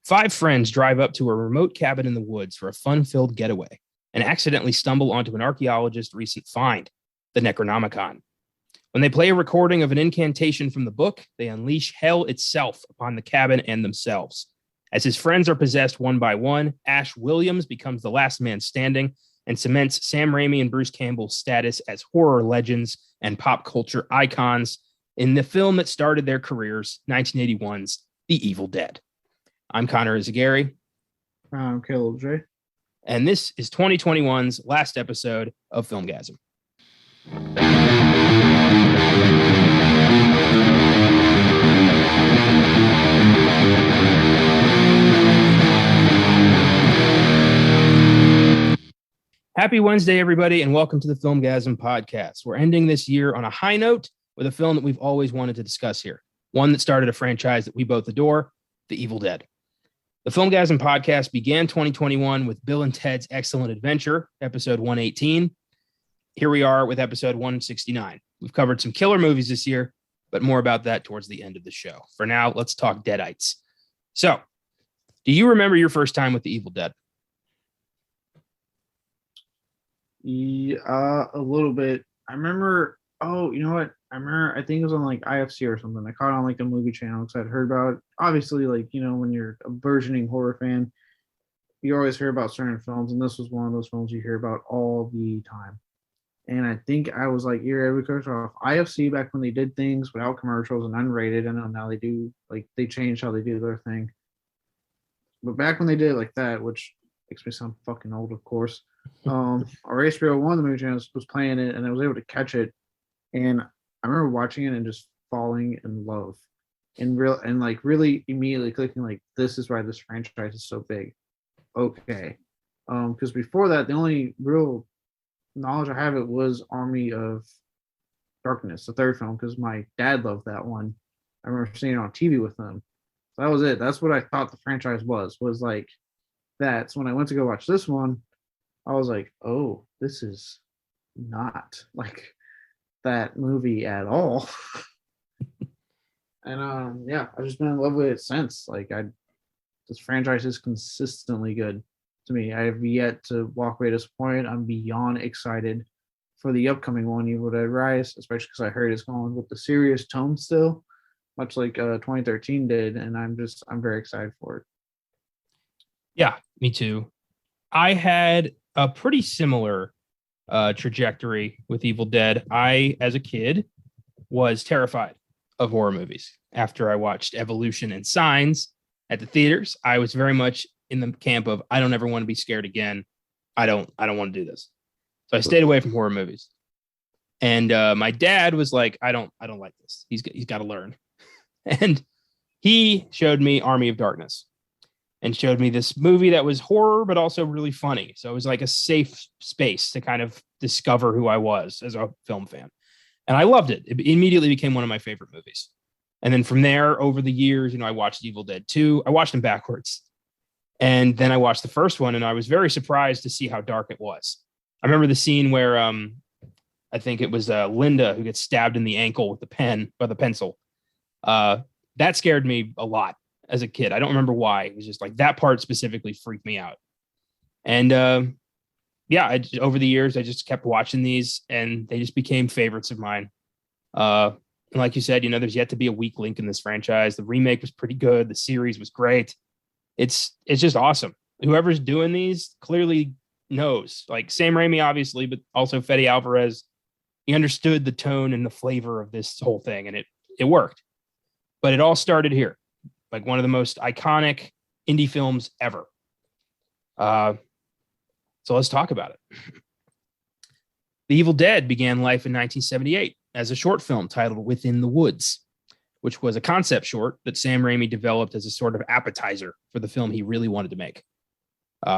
Five friends drive up to a remote cabin in the woods for a fun-filled getaway and accidentally stumble onto an archaeologist's recent find, the Necronomicon. When they play a recording of an incantation from the book, they unleash hell itself upon the cabin and themselves. As his friends are possessed one by one, Ash Williams becomes the last man standing and cements Sam Raimi and Bruce Campbell's status as horror legends and pop culture icons in the film that started their careers, 1981's The Evil Dead. I'm Connor Eyzaguirre. I'm Caleb J. And this is 2021's last episode of Filmgazm. Happy Wednesday, everybody, and welcome to the Filmgazm podcast. We're ending this year on a high note with a film that we've always wanted to discuss here, one that started a franchise that we both adore, The Evil Dead. The Filmgazm podcast began 2021 with Bill and Ted's Excellent Adventure, episode 118. Here we are with episode 169. We've covered some killer movies this year, but more about that towards the end of the show. For now, let's talk Deadites. So, do you remember your first time with The Evil Dead? Yeah, a little bit. I remember, you know what? I think it was on like IFC or something. I caught it on like the movie channel because I'd heard about it. Obviously, like, you know, when you're a burgeoning horror fan, you always hear about certain films, and this was one of those films you hear about all the time. And I think I was like every commercial off IFC back when they did things without commercials and unrated. I know now they do, like, they changed how they do their thing. But back when they did it like that, which makes me sound fucking old, of course. Our HBO One, the movie channel, was playing it, and I was able to catch it. And I remember watching it and just falling in love, and really immediately clicking like, this is why this franchise is so big. Okay, because before that, the only real knowledge I have it was Army of Darkness, the third film, because my dad loved that one. I remember seeing it on TV with them. So that was it. That's what I thought the franchise was like that. So when I went to go watch this one, I was like, oh, this is not like that movie at all. And yeah, I've just been in love with it since. Like, this franchise is consistently good to me. I have yet to walk away disappointed. I'm beyond excited for the upcoming one, Evil Dead Rise, especially because I heard it's going with the serious tone still, much like 2013 did, and I'm very excited for it. Yeah, me too. I had a pretty similar trajectory with Evil Dead. I, as a kid, was terrified of horror movies. After I watched Evolution and Signs at the theaters, I was very much in the camp of, I don't ever want to be scared again. I don't want to do this. So I stayed away from horror movies. And my dad was like, I don't like this. He's got to learn. And he showed me Army of Darkness and showed me this movie that was horror, but also really funny. So it was like a safe space to kind of discover who I was as a film fan. And I loved it. It immediately became one of my favorite movies. And then from there, over the years, I watched Evil Dead 2. I watched them backwards. And then I watched the first one, and I was very surprised to see how dark it was. I remember the scene where I think it was Linda who gets stabbed in the ankle with the pen or the pencil. That scared me a lot as a kid. I don't remember why. It was just like that part specifically freaked me out. And over the years, I just kept watching these, and they just became favorites of mine. And like you said, there's yet to be a weak link in this franchise. The remake was pretty good. The series was great. It's just awesome. Whoever's doing these clearly knows. Like Sam Raimi, obviously, but also Fede Alvarez. He understood the tone and the flavor of this whole thing, and it worked. But it all started here. Like one of the most iconic indie films ever. So let's talk about it. The Evil Dead began life in 1978 as a short film titled Within the Woods, which was a concept short that Sam Raimi developed as a sort of appetizer for the film he really wanted to make.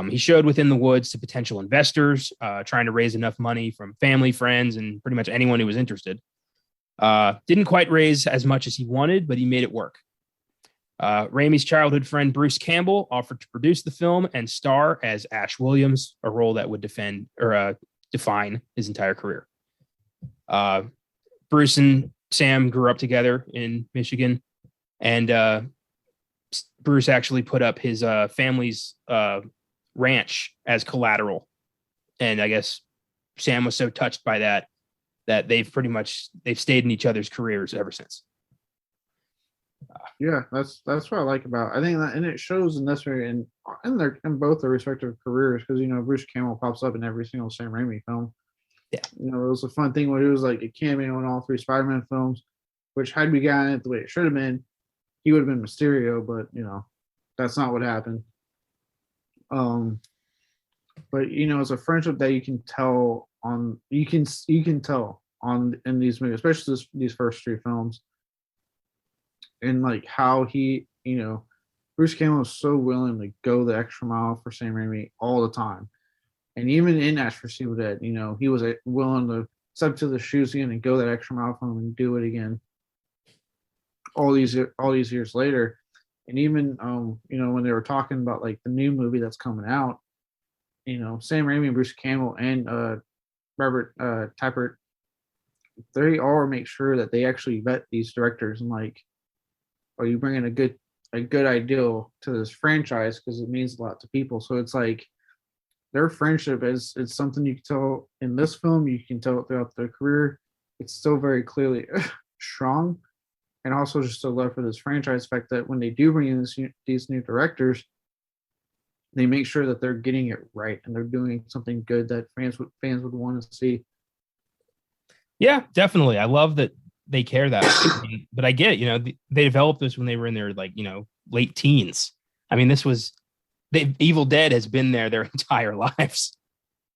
He showed Within the Woods to potential investors, trying to raise enough money from family, friends, and pretty much anyone who was interested. Didn't quite raise as much as he wanted, but he made it work. Raimi's childhood friend Bruce Campbell offered to produce the film and star as Ash Williams, a role that would define his entire career. Bruce and Sam grew up together in Michigan, and Bruce actually put up his family's ranch as collateral, and I guess Sam was so touched by that they've stayed in each other's careers ever since. Yeah, that's what I like about. I think that, and it shows in this way, and in both their respective careers, because Bruce Campbell pops up in every single Sam Raimi film. Yeah, it was a fun thing when it was like a cameo in all three Spider-Man films, which had we gotten it the way it should have been, he would have been Mysterio, but that's not what happened. But it's a friendship that you can tell on you can tell on in these movies, especially these first three films, and like how Bruce Campbell is so willing to go the extra mile for Sam Raimi all the time, and even in Ash vs. Evil Dead, he was willing to step to the shoes again and go that extra mile for him and do it again. All these years later, and even when they were talking about like the new movie that's coming out, Sam Raimi and Bruce Campbell and Robert Tappert, they all make sure that they actually vet these directors and like, are you bringing a good ideal to this franchise, because it means a lot to people. So it's like their friendship is something you can tell in this film. You can tell it throughout their career. It's still very clearly strong, and also just a love for this franchise. The fact that when they do bring in these new directors, they make sure that they're getting it right and they're doing something good that fans would want to see. Yeah, definitely. I love that they care that much. But I get it, they developed this when they were in their late teens. I mean, Evil Dead has been there their entire lives,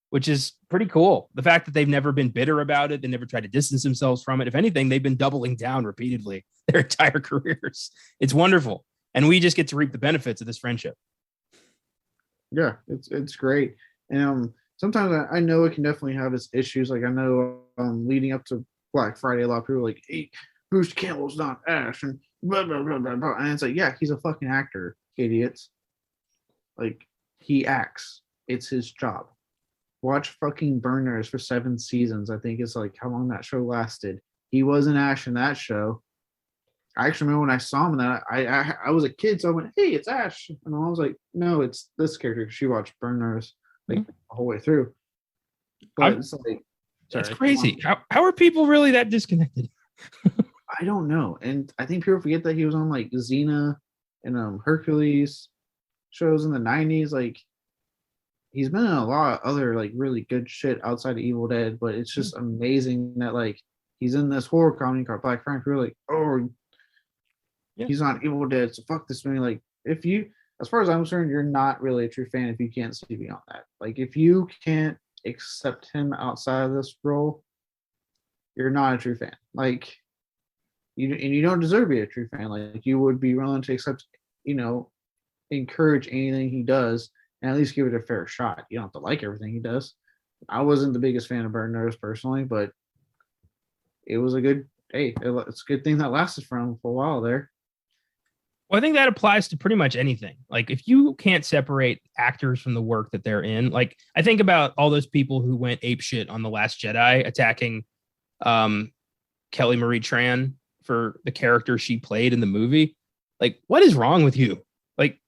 which is pretty cool. The fact that they've never been bitter about it, they never tried to distance themselves from it. If anything, they've been doubling down repeatedly their entire careers. It's wonderful. And we just get to reap the benefits of this friendship. Yeah, it's great. And sometimes I know it can definitely have its issues. Like I know leading up to Black Friday, a lot of people were like, hey, Bruce Campbell's not Ash, and blah, blah, blah, blah, blah. And it's like, yeah, he's a fucking actor, idiots. Like, he acts. It's his job. Watch fucking Burners for 7 seasons. I think it's like how long that show lasted. He wasn't Ash in that show. I actually remember when I saw him in that, I was a kid, so I went, hey, it's Ash. And I was like, no, it's this character. She watched Burners the whole way through. But it's like, it's crazy. How are people really that disconnected? I don't know. And I think people forget that he was on like Xena and Hercules shows in the 90s. Like, he's been in a lot of other like really good shit outside of Evil Dead, but it's just amazing that like he's in this horror comedy called Black Friday. We're like, oh, he's on Evil Dead, so fuck this movie. Like, if you, as far as I'm concerned, you're not really a true fan if you can't see beyond that. Like, if you can't accept him outside of this role, you're not a true fan. Like, you don't deserve to be a true fan. Like, you would be willing to accept, encourage anything he does and at least give it a fair shot. You don't have to like everything he does. I wasn't the biggest fan of Burn Notice personally, but it was it's a good thing that lasted for him for a while there. Well, I think that applies to pretty much anything. Like, if you can't separate actors from the work that they're in, like I think about all those people who went apeshit on The Last Jedi attacking Kelly Marie Tran for the character she played in the movie. Like, what is wrong with you? Like,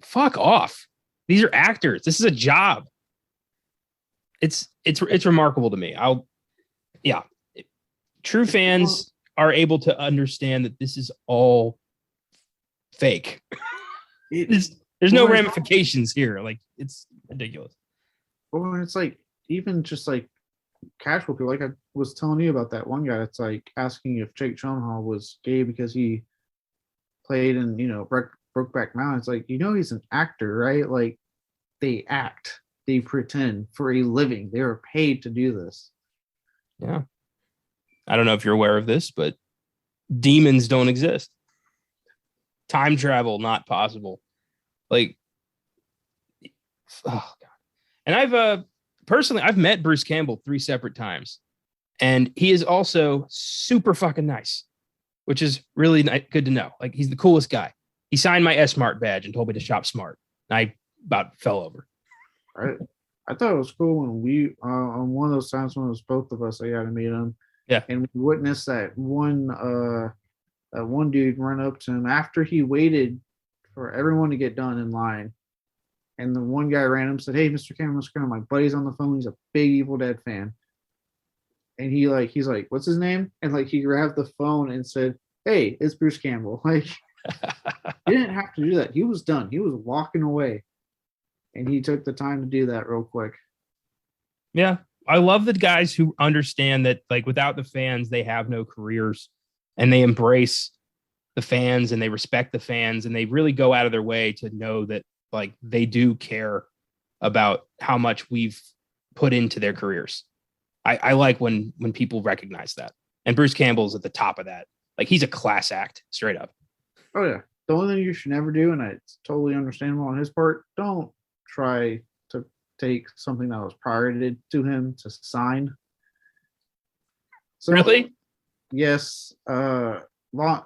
fuck off. These are actors. This is a job. It's remarkable to me. True fans are able to understand that this is all fake. There's no ramifications here. Like, it's ridiculous. Well, it's like even just like casual people. Like I was telling you about that one guy that's like asking if Jake Gyllenhaal was gay because he played in Brokeback Mountain. It's like, he's an actor, right? Like, they act, they pretend for a living. They are paid to do this. Yeah. I don't know if you're aware of this, but demons don't exist. Time travel, not possible. Like, oh God. And I've met Bruce Campbell 3 separate times, and he is also super fucking nice, which is really good to know. Like, he's the coolest guy. He signed my S-Mart badge and told me to shop smart. I about fell over. Right. I thought it was cool when we on one of those times when it was both of us, I got to meet him. Yeah. And we witnessed that one dude run up to him after he waited for everyone to get done in line. And the one guy random said, "Hey, Mr. Campbell, Mr. Campbell, my buddy's on the phone. He's a big Evil Dead fan." And he's like, "What's his name?" And like he grabbed the phone and said, "Hey, it's Bruce Campbell." Like he didn't have to do that. He was done. He was walking away. And he took the time to do that real quick. Yeah. I love the guys who understand that like without the fans, they have no careers, and they embrace the fans and they respect the fans, and they really go out of their way to know that like they do care about how much we've put into their careers. I like when people recognize that. And Bruce Campbell's at the top of that. Like he's a class act, straight up. Oh yeah. The only thing you should never do, and it's totally understandable on his part, don't try to take something that was priorited to him to sign. So, really? Yes. Josh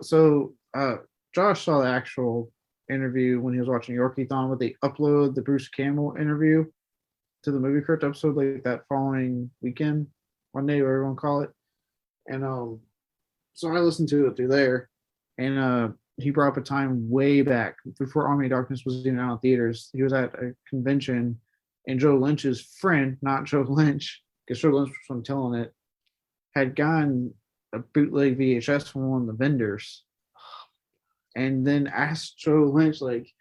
saw the actual interview when he was watching Yorkie-thon, where they upload the Bruce Campbell interview to the Movie Crypt episode like that following weekend, Monday, whatever you want to call it. And so I listened to it through there, and he brought up a time way back before Army of Darkness was even out in theaters. He was at a convention, and Joe Lynch's friend, not Joe Lynch, because Joe Lynch was from telling it, had gotten a bootleg VHS from one of the vendors, and then asked Joe Lynch, like,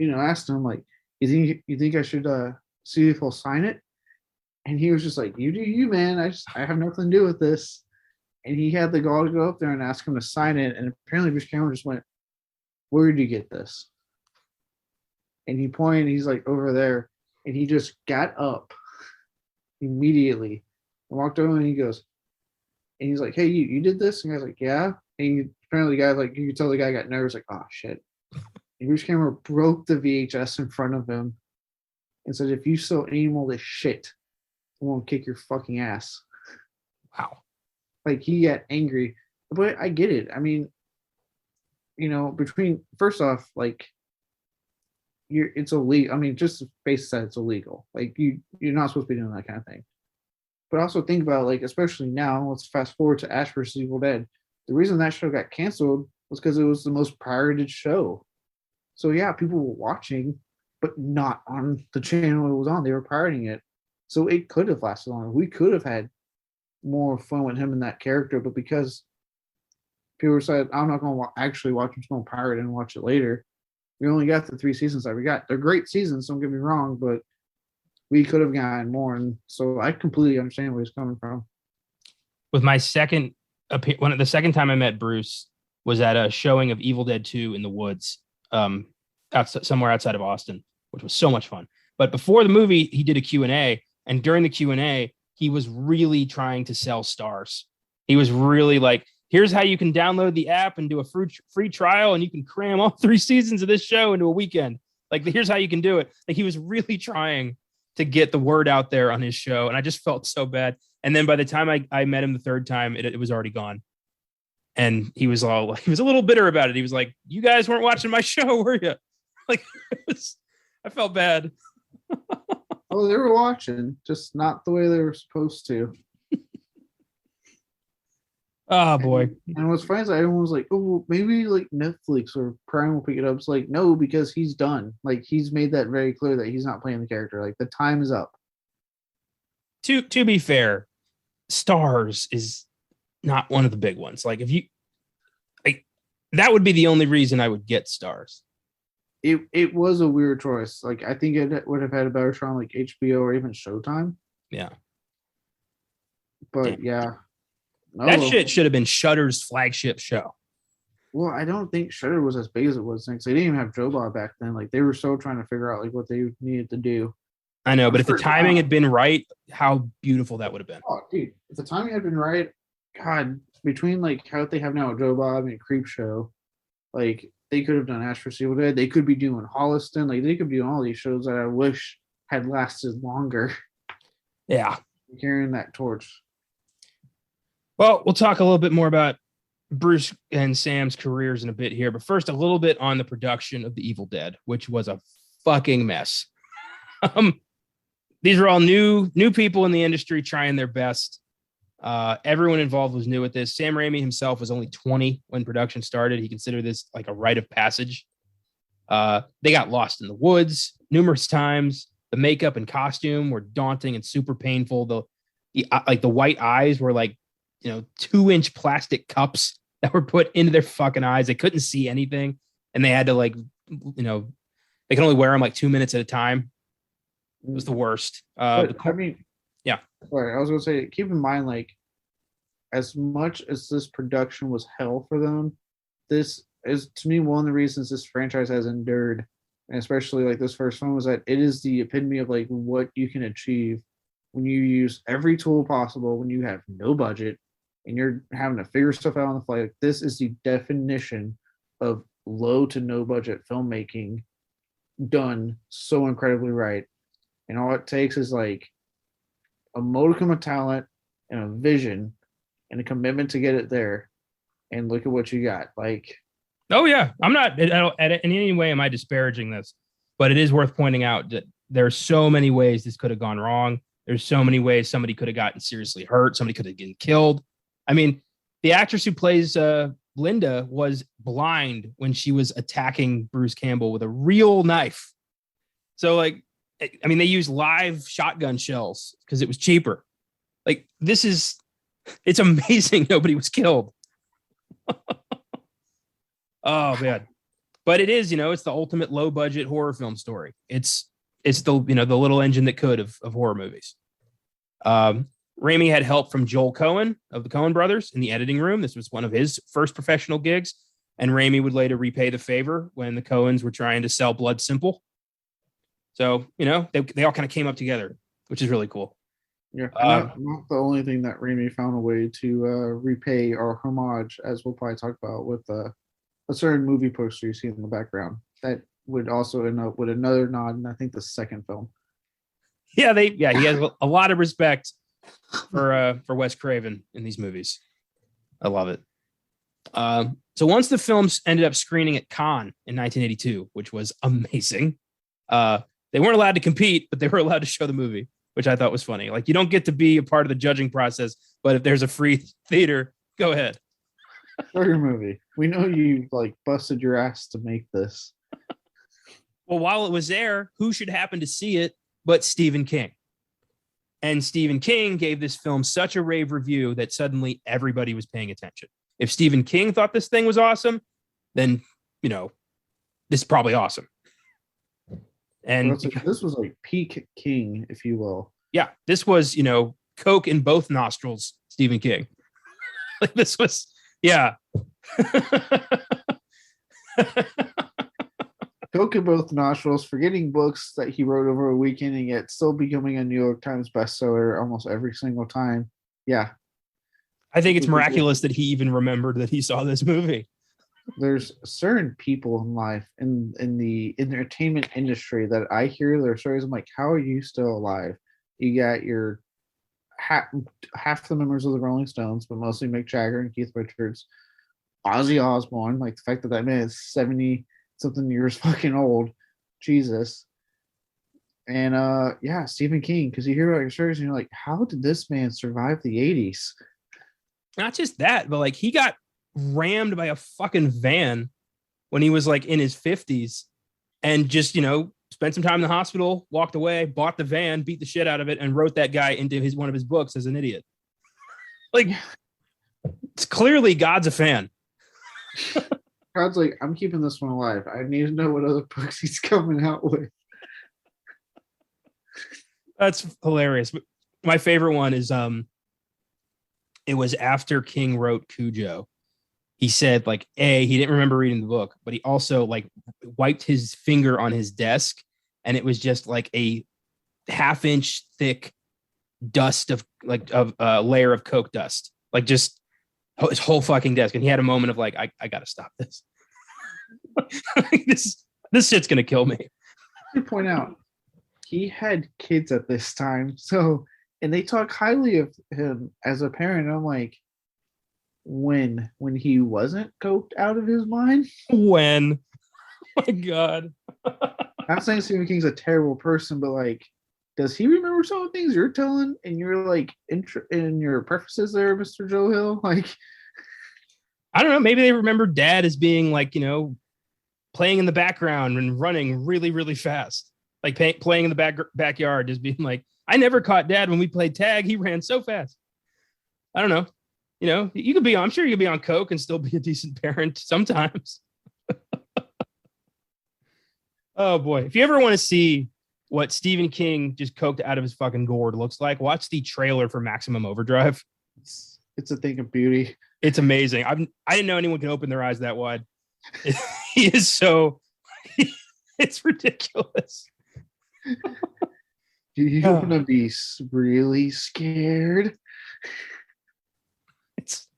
asked him, like, you think I should see if he'll sign it? And he was just like, "You do you, man. I have nothing to do with this." And he had the gall to go up there and ask him to sign it. And apparently Bruce Campbell just went, "Where did you get this?" And he pointed, he's like, "Over there." And he just got up immediately and walked over, and he goes, and he's like, "Hey, you did this?" And the guy's like, "Yeah." And apparently the guy, like, you could tell the guy got nervous, like, "Oh shit." And Bruce Campbell broke the VHS in front of him and said, "If you sell any more of this shit, I won't kick your fucking ass." Wow. Like he got angry. But I get it. I mean, between, first off, like, it's illegal. I mean, just the basis that it's illegal. Like you're not supposed to be doing that kind of thing. But also think about, like, especially now, let's fast forward to Ash vs. Evil Dead. The reason that show got canceled was because it was the most pirated show. So yeah, people were watching, but not on the channel it was on. They were pirating it. So it could have lasted longer. We could have had more fun with him and that character, but because people said, "I'm not going to actually watch him still pirate and watch it later," we only got the 3 seasons that we got. They're great seasons, don't get me wrong, but we could have gotten more. And so I completely understand where he's coming from. With my second the second time I met Bruce was at a showing of Evil Dead 2 in the woods, somewhere outside of Austin, which was so much fun. But before the movie, he did a Q&A, and during the Q&A, he was really trying to sell stars. He was really like, "Here's how you can download the app and do a free trial, and you can cram all 3 seasons of this show into a weekend. Like, here's how you can do it." Like, he was really trying to get the word out there on his show, and I just felt so bad. And then by the time I met him the third time, it was already gone. And he was a little bitter about it. He was like, "You guys weren't watching my show, were you?" Like, I felt bad. Oh, they were watching, just not the way they were supposed to. Oh boy. And what's funny is everyone was like, "Oh, maybe like Netflix or Prime will pick it up." It's like, no, because he's done. Like, he's made that very clear that he's not playing the character. Like, the time is up. To be fair, Stars is not one of the big ones. Like, if you like, that would be the only reason I would get Stars. It was a weird choice. Like, I think it would have had a better show on like HBO or even Showtime. Yeah. But yeah. That shit should have been Shudder's flagship show. Well, I don't think Shudder was as big as it was. They didn't even have Joe Bob back then. Like, they were so trying to figure out like what they needed to do. I know, but if the timing had been right, how beautiful that would have been. Oh, dude, if the timing had been right, God, between like how they have now Joe Bob and Creep Show, like, they could have done Ash vs. Evil Dead. They could be doing Holliston. Like, they could be doing all these shows that I wish had lasted longer. Yeah. Carrying that torch. Well, we'll talk a little bit more about Bruce and Sam's careers in a bit here, but first a little bit on the production of The Evil Dead, which was a fucking mess. These are all new people in the industry trying their best. Everyone involved was new at this. Sam Raimi himself was only 20 when production started. He considered this like a rite of passage. They got lost in the woods numerous times. The makeup and costume were daunting and super painful. The white eyes were like, 2-inch plastic cups that were put into their fucking eyes. They couldn't see anything, and they had to they can only wear them like 2 minutes at a time. It was the worst. But yeah. Sorry, I was gonna say, keep in mind, like, as much as this production was hell for them, this is, to me, one of the reasons this franchise has endured, and especially like this first film, was that it is the epitome of like what you can achieve when you use every tool possible, when you have no budget and you're having to figure stuff out on the fly. Like, this is the definition of low to no budget filmmaking done so incredibly right. And all it takes is like a modicum of talent and a vision and a commitment to get it there. And look at what you got. Like, oh yeah, I'm not in any way am I disparaging this, but it is worth pointing out that there's so many ways this could have gone wrong. There's so many ways somebody could have gotten seriously hurt. Somebody could have gotten killed. I mean, the actress who plays Linda was blind when she was attacking Bruce Campbell with a real knife. So, like, I mean, they used live shotgun shells because it was cheaper. Like, it's amazing nobody was killed. Oh man. But it is, it's the ultimate low budget horror film story. It's the, the little engine that could of horror movies. Raimi had help from Joel Cohen of the Coen brothers in the editing room. This was one of his first professional gigs, and Raimi would later repay the favor when the Coens were trying to sell Blood Simple. So, they all kind of came up together, which is really cool. Yeah, not the only thing that Raimi found a way to repay or homage, as we'll probably talk about with a certain movie poster you see in the background. That would also end up with another nod in, I think, the second film. Yeah, he has a lot of respect for Wes Craven in these movies. I love it. So once the films ended up screening at Cannes in 1982, which was amazing, they weren't allowed to compete, but they were allowed to show the movie, which I thought was funny. Like, you don't get to be a part of the judging process, but if there's a free theater, go ahead. Show your movie. We know you like busted your ass to make this. Well, while it was there, who should happen to see it but Stephen King? And Stephen King gave this film such a rave review that suddenly everybody was paying attention. If Stephen King thought this thing was awesome, then, this is probably awesome. And this was like peak King, if you will. Yeah, this was, Coke in both nostrils, Stephen King. Like, this was, yeah. Coke in both nostrils, forgetting books that he wrote over a weekend and yet still becoming a New York Times bestseller almost every single time. Yeah. I think it's miraculous that he even remembered that he saw this movie. There's certain people in life in the entertainment industry that I hear their stories. I'm like, how are you still alive? You got your half the members of the Rolling Stones, but mostly Mick Jagger and Keith Richards, Ozzy Osbourne. Like, the fact that man is 70 something years fucking old, Jesus. And Stephen King, because you hear about your stories and you're like, how did this man survive the 80s? Not just that, but like, he got rammed by a fucking van when he was like in his 50s and just, spent some time in the hospital, walked away, bought the van, beat the shit out of it, and wrote that guy into one of his books as an idiot. Like, it's clearly God's a fan. God's like, I'm keeping this one alive. I need to know what other books he's coming out with. That's hilarious. My favorite one is it was after King wrote Cujo. He said, like, he didn't remember reading the book, but he also like wiped his finger on his desk, and it was just like a half-inch thick dust of layer of Coke dust, like just his whole fucking desk. And he had a moment of like, I gotta stop this. this shit's gonna kill me. To point out, he had kids at this time, and they talk highly of him as a parent. I'm like, when he wasn't coked out of his mind? When? Oh my God. Not saying Stephen King's a terrible person, but like, does he remember some of the things you're telling and you're like in your prefaces there, Mr. Joe Hill? Like, I don't know. Maybe they remember Dad as being like, playing in the background and running really, really fast, like playing in the backyard, just being like, I never caught dad when we played tag. He ran so fast. I don't know. You know, you could be, I'm sure you could be on coke and still be a decent parent sometimes. Oh boy. If you ever want to see what Stephen King just coked out of his fucking gourd looks like, watch the trailer for Maximum Overdrive. It's a thing of beauty. It's amazing. I didn't know anyone could open their eyes that wide. He is so, it's ridiculous. You're gonna be really scared. It's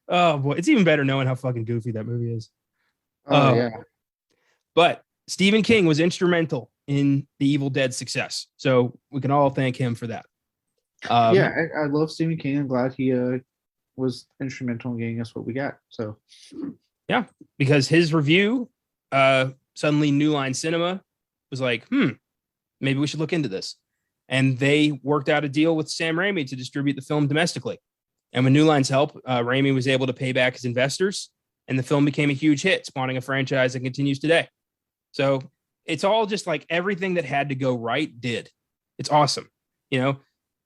oh boy, it's even better knowing how fucking goofy that movie is. Oh yeah. But Stephen King was instrumental in the Evil Dead success, so we can all thank him for that. Yeah, I love Stephen King. I'm glad he was instrumental in getting us what we got. So yeah, because his review, suddenly New Line Cinema was like, maybe we should look into this. And they worked out a deal with Sam Raimi to distribute the film domestically. And with New Line's help, Raimi was able to pay back his investors, and the film became a huge hit, spawning a franchise that continues today. So it's all just like everything that had to go right did. It's awesome. You know,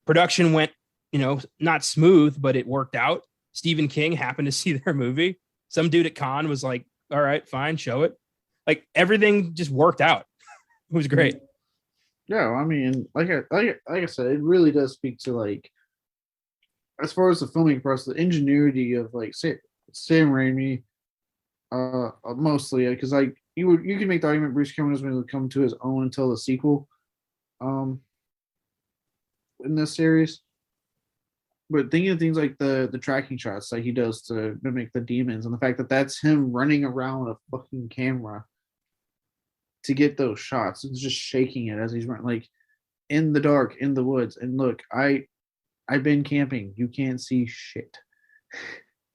production went, you know, not smooth, but it worked out. Stephen King happened to see their movie. Some dude at Cannes was like, all right, fine, show it. Like everything just worked out. It was great. Yeah, I mean, like I said, it really does speak to like, as far as the filming process, the ingenuity of like Sam Raimi, mostly because like you can make the argument Bruce Campbell was going to come to his own until the sequel, in this series. But thinking of things like the tracking shots that he does to mimic the demons, and the fact that that's him running around with a fucking camera to get those shots, and just shaking it as he's running, like in the dark, in the woods. And look, I've been camping. You can't see shit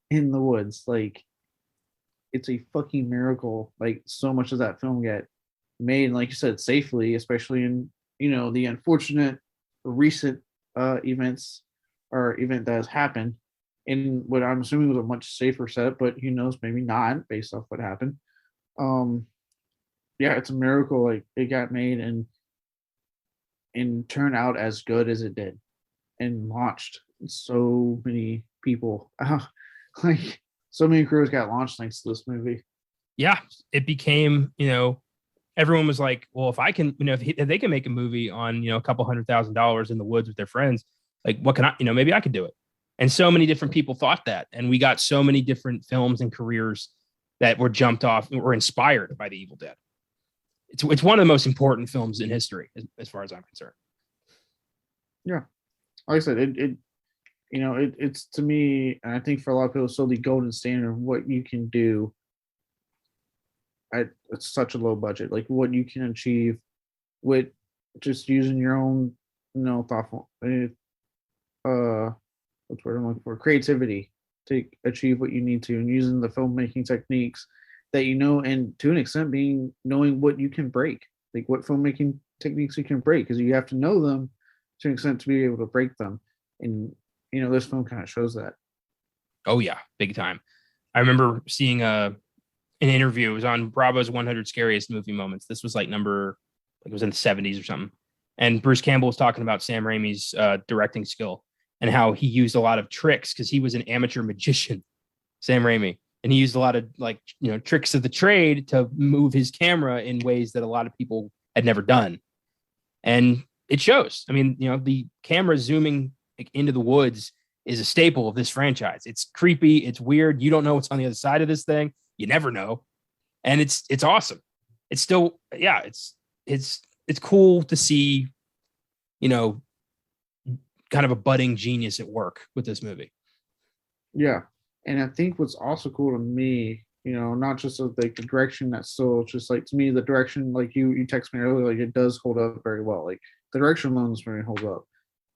in the woods. Like, it's a fucking miracle. Like, so much of that film get made, like you said, safely, especially in, you know, the unfortunate recent events or event that has happened in what I'm assuming was a much safer setup, but who knows, maybe not based off what happened. Yeah, it's a miracle like it got made and turned out as good as it did and launched so many people. Like so many crews got launched thanks to this movie. Yeah, it became, you know, everyone was like, well, if I can, you know, if they can make a movie on, you know, a couple $100,000 in the woods with their friends, like what can I, you know, maybe I could do it. And so many different people thought that. And we got so many different films and careers that were jumped off or inspired by the Evil Dead. It's one of the most important films in history, as far as I'm concerned. Yeah, like I said, it's to me, and I think for a lot of people, still the golden standard of what you can do at such a low budget, like what you can achieve with just using your own, you know, thoughtful, what's what I'm looking for, creativity to achieve what you need to, and using the filmmaking techniques that you know, and to an extent being knowing what you can break, like what filmmaking techniques you can break, because you have to know them to an extent to be able to break them. And you know, this film kind of shows that. Oh yeah, big time. I remember seeing an interview. It was on Bravo's 100 Scariest Movie Moments. This was like it was in the 70s or something. And Bruce Campbell was talking about Sam Raimi's directing skill and how he used a lot of tricks because he was an amateur magician, Sam Raimi. And he used a lot of like, you know, tricks of the trade to move his camera in ways that a lot of people had never done. And it shows. I mean, you know, the camera zooming like, into the woods is a staple of this franchise. It's creepy. It's weird. You don't know what's on the other side of this thing. You never know. And it's awesome. It's still, yeah, it's cool to see, you know, kind of a budding genius at work with this movie. Yeah. And I think what's also cool to me, you know, not just like the direction that's still just like, to me, the direction, like you text me earlier, like it does hold up very well. Like the direction alone is very hold up,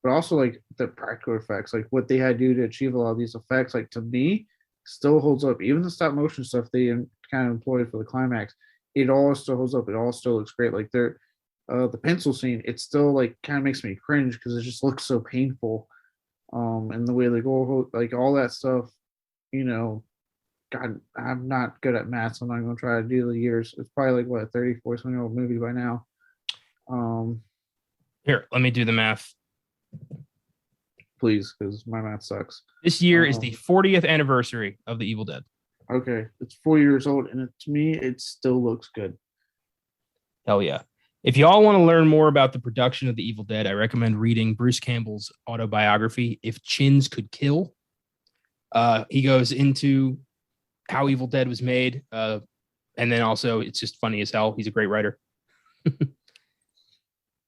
but also like the practical effects, like what they had to do to achieve a lot of these effects, like to me, still holds up. Even the stop motion stuff they kind of employed for the climax, it all still holds up. It all still looks great. Like they're the pencil scene, it still like kind of makes me cringe because it just looks so painful. And the way they go, like all that stuff, you know, God, I'm not good at math, so I'm not going to try to do the years. It's probably like what, a 34 something old movie by now. Here, let me do the math. Please, because my math sucks. This year is the 40th anniversary of The Evil Dead. Okay, it's 4 years old, and to me, it still looks good. Hell yeah. If y'all want to learn more about the production of The Evil Dead, I recommend reading Bruce Campbell's autobiography, If Chins Could Kill. He goes into how Evil Dead was made. And then also, it's just funny as hell. He's a great writer.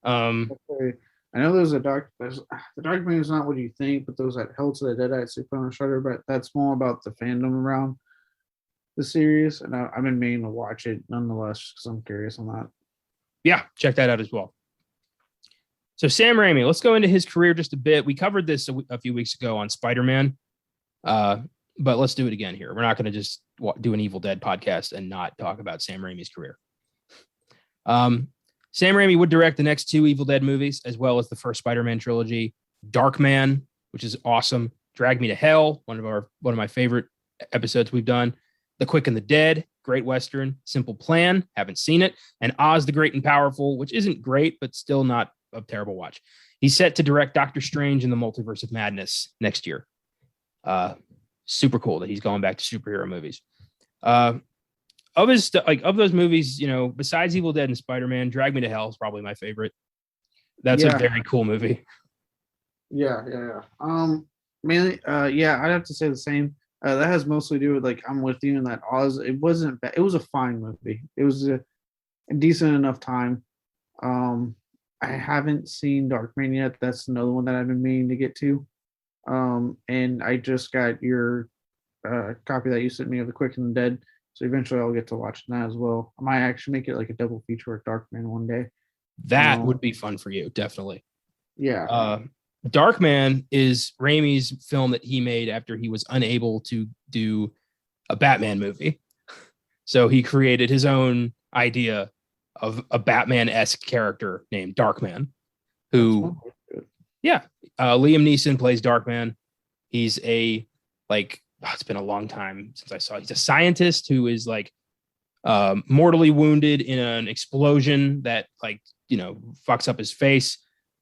Okay. I know there's the documentary is not what you think, but those that Hell to the Deadites they put on Shudder, but that's more about the fandom around the series, and I've been meaning to watch it nonetheless because I'm curious on that. Yeah, check that out as well. So Sam Raimi, let's go into his career just a bit. We covered this a few weeks ago on Spider-Man, but let's do it again here. We're not going to just do an Evil Dead podcast and not talk about Sam Raimi's career. Sam Raimi would direct the next 2 Evil Dead movies, as well as the first Spider-Man trilogy, Darkman, which is awesome, Drag Me to Hell, one of my favorite episodes we've done, The Quick and the Dead, great Western, Simple Plan, haven't seen it, and Oz the Great and Powerful, which isn't great, but still not a terrible watch. He's set to direct Doctor Strange in the Multiverse of Madness next year. Super cool that he's going back to superhero movies. Of those movies, besides Evil Dead and Spider-Man, Drag Me to Hell is probably my favorite. That's a very cool movie. Yeah. Mainly, I'd have to say the same. That has mostly to do with I'm with you in that Oz. It wasn't bad. It was a fine movie. It was a decent enough time. I haven't seen Darkman yet. That's another one that I've been meaning to get to. And I just got your copy that you sent me of The Quick and the Dead. So eventually I'll get to watch that as well. I might actually make it like a double feature with Darkman one day. That would be fun for you, definitely. Yeah. Darkman is Raimi's film that he made after he was unable to do a Batman movie. So he created his own idea of a Batman-esque character named Darkman, who, Liam Neeson plays Darkman. He's it's been a long time since I saw. He's a scientist who is mortally wounded in an explosion that fucks up his face,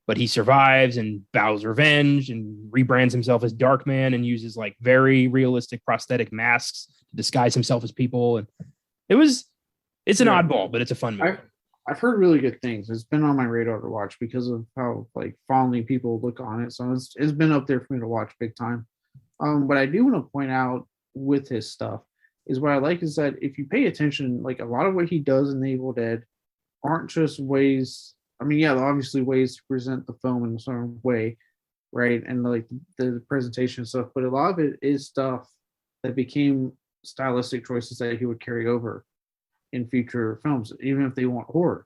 but he survives and vows revenge and rebrands himself as Darkman and uses very realistic prosthetic masks to disguise himself as people. And it's an oddball, but it's a fun movie. I've heard really good things. It's been on my radar to watch because of how fondly people look on it. So it's been up there for me to watch big time. But I do want to point out with his stuff is what I like is that if you pay attention, a lot of what he does in the Evil Dead aren't just ways. I mean, obviously ways to present the film in a certain way, right? And the presentation and stuff, but a lot of it is stuff that became stylistic choices that he would carry over in future films, even if they weren't horror.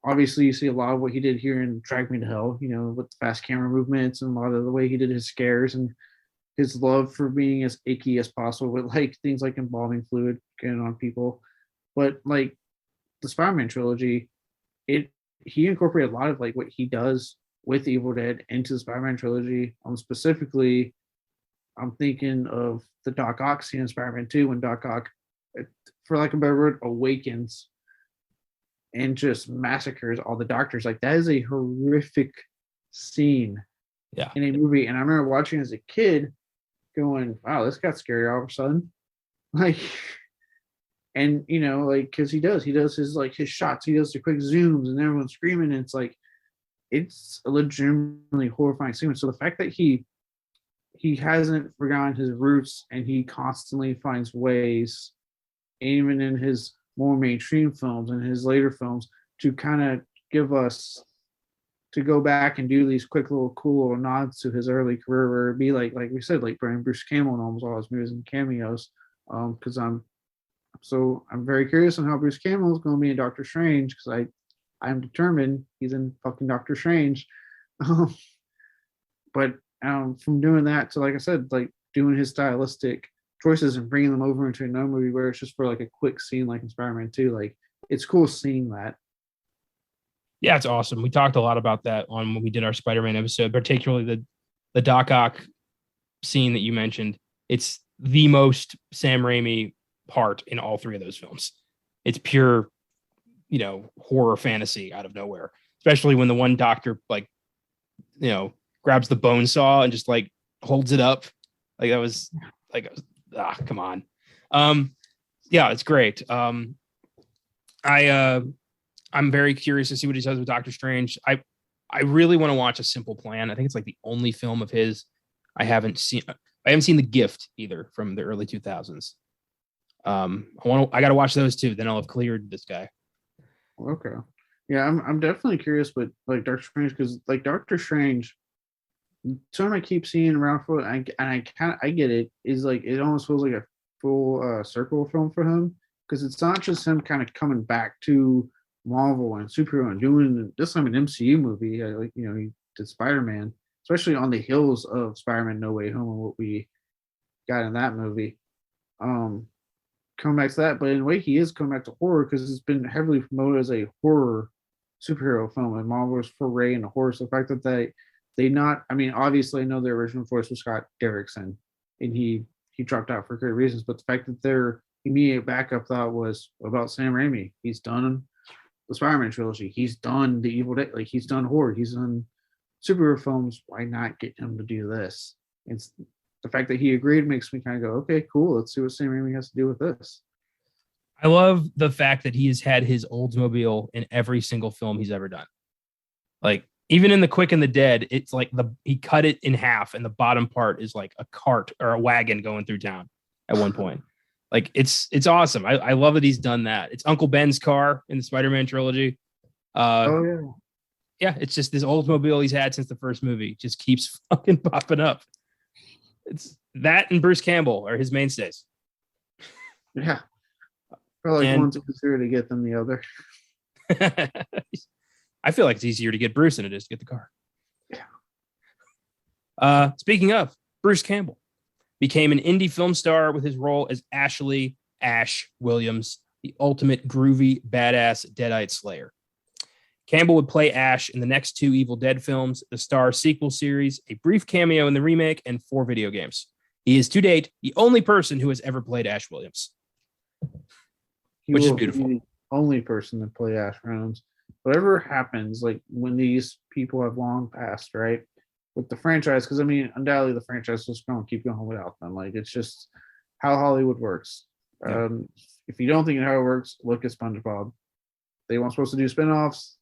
Obviously, you see a lot of what he did here in Drag Me to Hell, with the fast camera movements and a lot of the way he did his scares and his love for being as icky as possible with things like embalming fluid getting on people. But the Spider-Man trilogy, he incorporated a lot of what he does with Evil Dead into the Spider-Man trilogy. Specifically, I'm thinking of the Doc Ock scene in Spider-Man 2 when Doc Ock, for lack of a better word, awakens and just massacres all the doctors. That is a horrific scene in a movie. And I remember watching as a kid going, wow, this got scary all of a sudden. And because he does his his shots, he does the quick zooms and everyone's screaming. And it's a legitimately horrifying scene. So the fact that he hasn't forgotten his roots and he constantly finds ways, even in his more mainstream films and his later films, to kind of give us to go back and do these quick little cool little nods to his early career, where it'd be like we said, Bruce Campbell in almost all his movies and cameos. Because I'm very curious on how Bruce Campbell is going to be in Doctor Strange, because I'm determined he's in fucking Doctor Strange. But from doing that to, I said, doing his stylistic choices and bringing them over into another movie where it's just for a quick scene in Spider-Man 2, it's cool seeing that. Yeah, it's awesome. We talked a lot about that when we did our Spider-Man episode, particularly the Doc Ock scene that you mentioned. It's the most Sam Raimi part in all three of those films. It's pure, horror fantasy out of nowhere, especially when the one doctor, like, grabs the bone saw and just like holds it up. Like that was like, come on. Yeah, it's great. I'm very curious to see what he does with Doctor Strange. I really want to watch A Simple Plan. I think it's like the only film of his I haven't seen. I haven't seen The Gift either from the early 2000s. I got to watch those too. Then I'll have cleared this guy. Okay. Yeah, I'm definitely curious with like Doctor Strange, because like Doctor Strange, something I keep seeing around for, and I get it, is like it almost feels like a full circle film for him, because it's not just him kind of coming back to Marvel and superhero and doing this time an MCU movie. Like he did Spider-Man, especially on the heels of Spider-Man No Way Home and what we got in that movie. Coming back to that, but in a way he is coming back to horror, because it's been heavily promoted as a horror superhero film, and Marvel's foray into horror. So the fact that they not, I mean, obviously I know their original voice was Scott Derrickson, and he dropped out for good reasons, but the fact that their immediate backup thought was about Sam Raimi. He's done the Spider-Man trilogy. He's done the Evil Dead. Like he's done horror. He's done superhero films. Why not get him to do this? It's the fact that he agreed makes me kind of go, okay, cool. Let's see what Sam Raimi has to do with this. I love the fact that he has had his Oldsmobile in every single film he's ever done. Like even in The Quick and the Dead, it's like he cut it in half, and the bottom part is like a cart or a wagon going through town at one point. Like it's awesome. I love that he's done that. It's Uncle Ben's car in the Spider-Man trilogy. Yeah, it's just this Oldsmobile he's had since the first movie. Just keeps fucking popping up. It's that and Bruce Campbell are his mainstays. Yeah. One's easier to get than the other. I feel like it's easier to get Bruce than it is to get the car. Yeah. Speaking of, Bruce Campbell became an indie film star with his role as Ashley Ash Williams, the ultimate groovy, badass Deadite Slayer. Campbell would play Ash in the next 2 Evil Dead films, the Star sequel series, a brief cameo in the remake, and 4 video games. He is, to date, the only person who has ever played Ash Williams, which is beautiful. The only person to play Ash Williams. Whatever happens, like when these people have long passed, right, with the franchise, because I mean, undoubtedly the franchise is going to keep going without them. Like it's just how Hollywood works. Yeah. If you don't think how it works, look at SpongeBob. They weren't supposed to do spinoffs.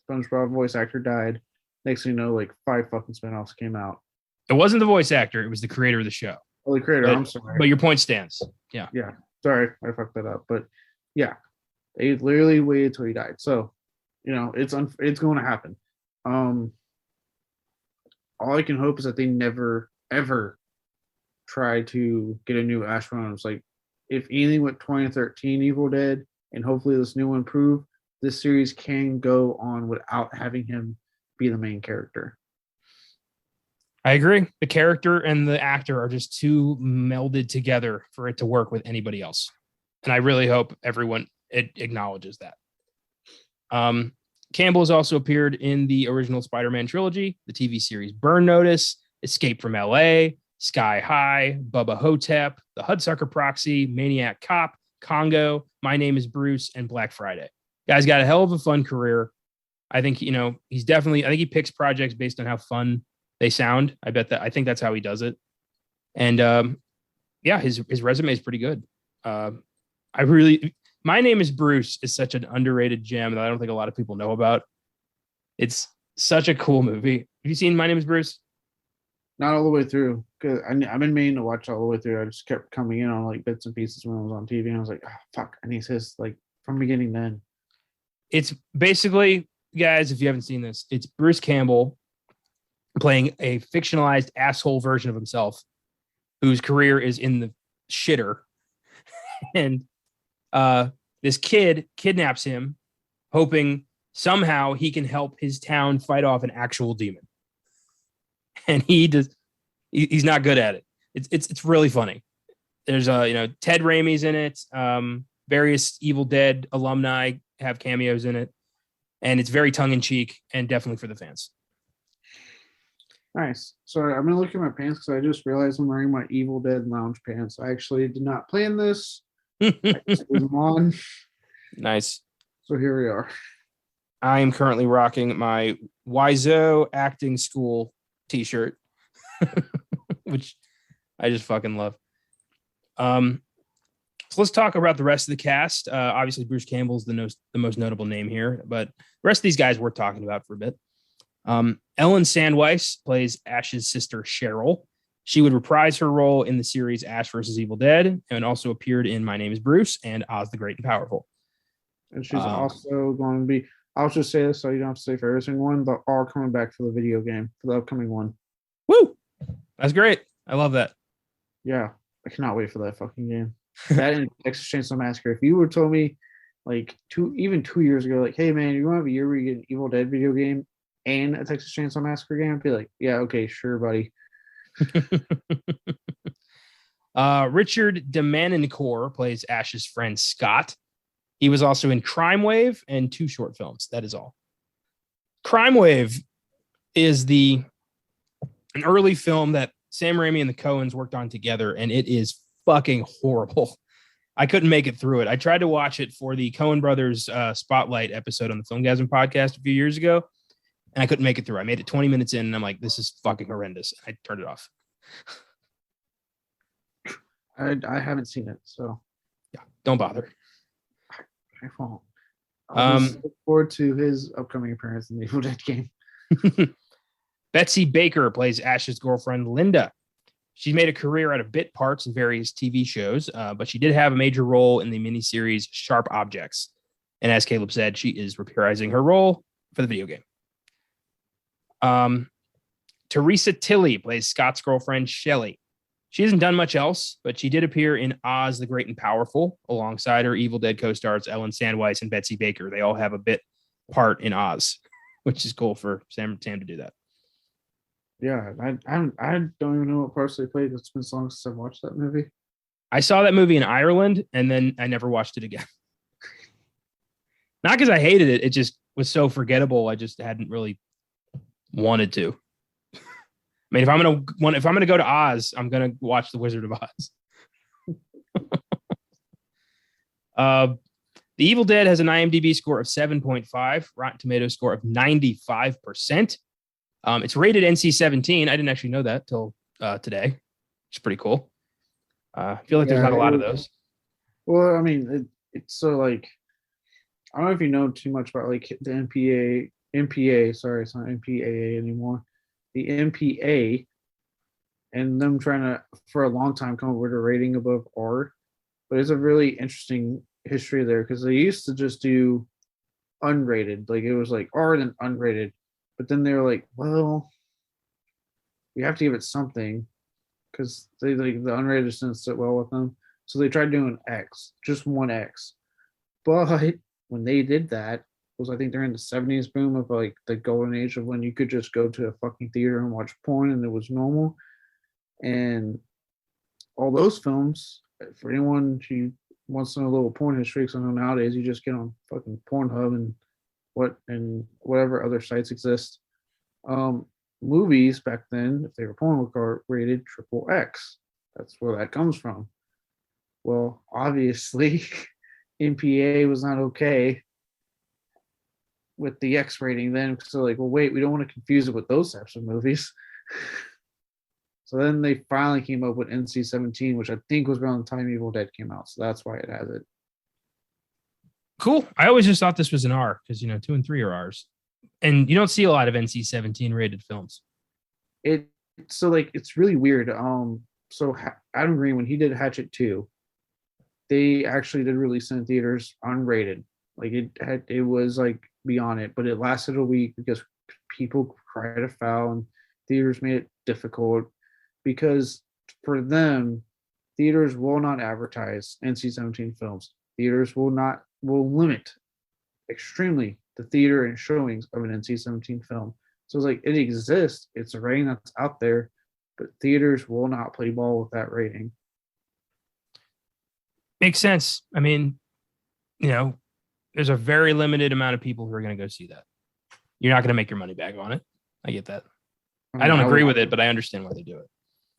SpongeBob voice actor died. Next thing you know, like 5 fucking spinoffs came out. It wasn't the voice actor; it was the creator of the show. Oh, the creator. I'm sorry, but your point stands. Yeah. Yeah. Sorry, I fucked that up. But yeah, they literally waited till he died. So, it's going to happen. All I can hope is that they never ever try to get a new Ash Williams. Like, if anything with 2013 Evil Dead, and hopefully this new one prove, this series can go on without having him be the main character. I agree. The character and the actor are just too melded together for it to work with anybody else. And I really hope everyone acknowledges that. Campbell has also appeared in the original Spider-Man trilogy, the TV series Burn Notice, Escape from LA, Sky High, Bubba Hotep, The Hudsucker Proxy, Maniac Cop, Congo, My Name is Bruce, and Black Friday. Guy's got a hell of a fun career. I think, he's definitely, I think he picks projects based on how fun they sound. I think that's how he does it. And yeah, his resume is pretty good. My Name is Bruce is such an underrated gem that I don't think a lot of people know about. It's such a cool movie. Have you seen My Name is Bruce? Not all the way through, because I've been meaning to watch all the way through. I just kept coming in on like bits and pieces when it was on TV, and I was like, oh, fuck, I need this like from beginning to end. It's basically, guys, if you haven't seen this, it's Bruce Campbell playing a fictionalized asshole version of himself whose career is in the shitter. And this kid kidnaps him, hoping somehow he can help his town fight off an actual demon. And he's not good at it. It's really funny. There's Ted Raimi's in it. Various Evil Dead alumni have cameos in it, and it's very tongue in cheek and definitely for the fans. Nice. Sorry, I'm gonna look at my pants because I just realized I'm wearing my Evil Dead lounge pants. I actually did not plan this. I just put them on. Nice. So here we are. I am currently rocking my Wiseau acting school t-shirt, which I just fucking love. So let's talk about the rest of the cast. Obviously, Bruce Campbell's the most notable name here, but the rest of these guys we're talking about for a bit. Ellen Sandweiss plays Ash's sister Cheryl. She would reprise her role in the series Ash vs. Evil Dead and also appeared in My Name is Bruce and Oz the Great and Powerful. And she's also going to be, I'll just say this so you don't have to say for every single one, but all coming back for the video game, for the upcoming one. Woo! That's great. I love that. Yeah, I cannot wait for that fucking game. That and Texas Chainsaw Massacre. If you would told me like 2 years ago, like, hey man, you want to have a year where you get an Evil Dead video game and a Texas Chainsaw Massacre game, I'd be like, yeah, okay, sure, buddy. Richard DeManincourt plays Ash's friend Scott. He was also in Crime Wave and 2 short films. That is all. Crime Wave is an early film that Sam Raimi and the Coens worked on together, and it is fucking horrible. I couldn't make it through it. I tried to watch it for the Coen Brothers Spotlight episode on the Filmgazm podcast a few years ago, and I couldn't make it through. I made it 20 minutes in, and I'm like, this is fucking horrendous. I turned it off. I haven't seen it, so yeah, don't bother. I won't. I'll look forward to his upcoming appearance in the Evil Dead game. Betsy Baker plays Ash's girlfriend, Linda. She's made a career out of bit parts in various TV shows, but she did have a major role in the miniseries Sharp Objects. And as Caleb said, she is reprising her role for the video game. Teresa Tilley plays Scott's girlfriend, Shelley. She hasn't done much else, but she did appear in Oz the Great and Powerful alongside her Evil Dead co-stars Ellen Sandweiss and Betsy Baker. They all have a bit part in Oz, which is cool for Sam to do that. Yeah, I don't even know what parts they played. It's been so long since I've watched that movie. I saw that movie in Ireland, and then I never watched it again. Not because I hated it. It just was so forgettable. I just hadn't really wanted to. I mean, if I'm gonna go to Oz, I'm gonna watch The Wizard of Oz. The Evil Dead has an IMDb score of 7.5, Rotten Tomatoes score of 95%. It's rated NC-17. I didn't actually know that till today, which is pretty cool. I feel like there's not a lot of those. Well, I mean, it's so like, I don't know if you know too much about like the MPA. Sorry, it's not MPAA anymore. The MPA and them trying to, for a long time, come up with a rating above R. But it's a really interesting history there because they used to just do unrated. Like it was like R then unrated. But then they were like, well, we have to give it something because they like the unrated didn't sit well with them. So they tried doing X, just one X. But when they did that, was I think during the 70s boom of like the golden age of when you could just go to a fucking theater and watch porn and it was normal. And all those films, for anyone who wants to know a little porn history, because I know nowadays you just get on fucking Pornhub and whatever other sites exist. Movies back then, if they were porn, were rated triple X. That's where that comes from. Well, obviously, MPA was not okay with the X rating then, so like, well, wait, we don't want to confuse it with those types of movies. So then they finally came up with NC-17, which I think was around the time Evil Dead came out. So that's why it has it. Cool. I always just thought this was an R because 2 and 3 are R's, and you don't see a lot of NC-17 rated films. It's really weird. So Adam Green, when he did Hatchet 2, they actually did release in theaters unrated. Like it was like beyond it, but it lasted a week because people cried foul and theaters made it difficult because for them, theaters will not advertise NC-17 films. Theaters will limit extremely the theater and showings of an NC-17 film. So it's like it exists. It's a rating that's out there, but theaters will not play ball with that rating. Makes sense. I mean, there's a very limited amount of people who are going to go see that. You're not going to make your money back on it. I get that. I don't agree with it, but I understand why they do it.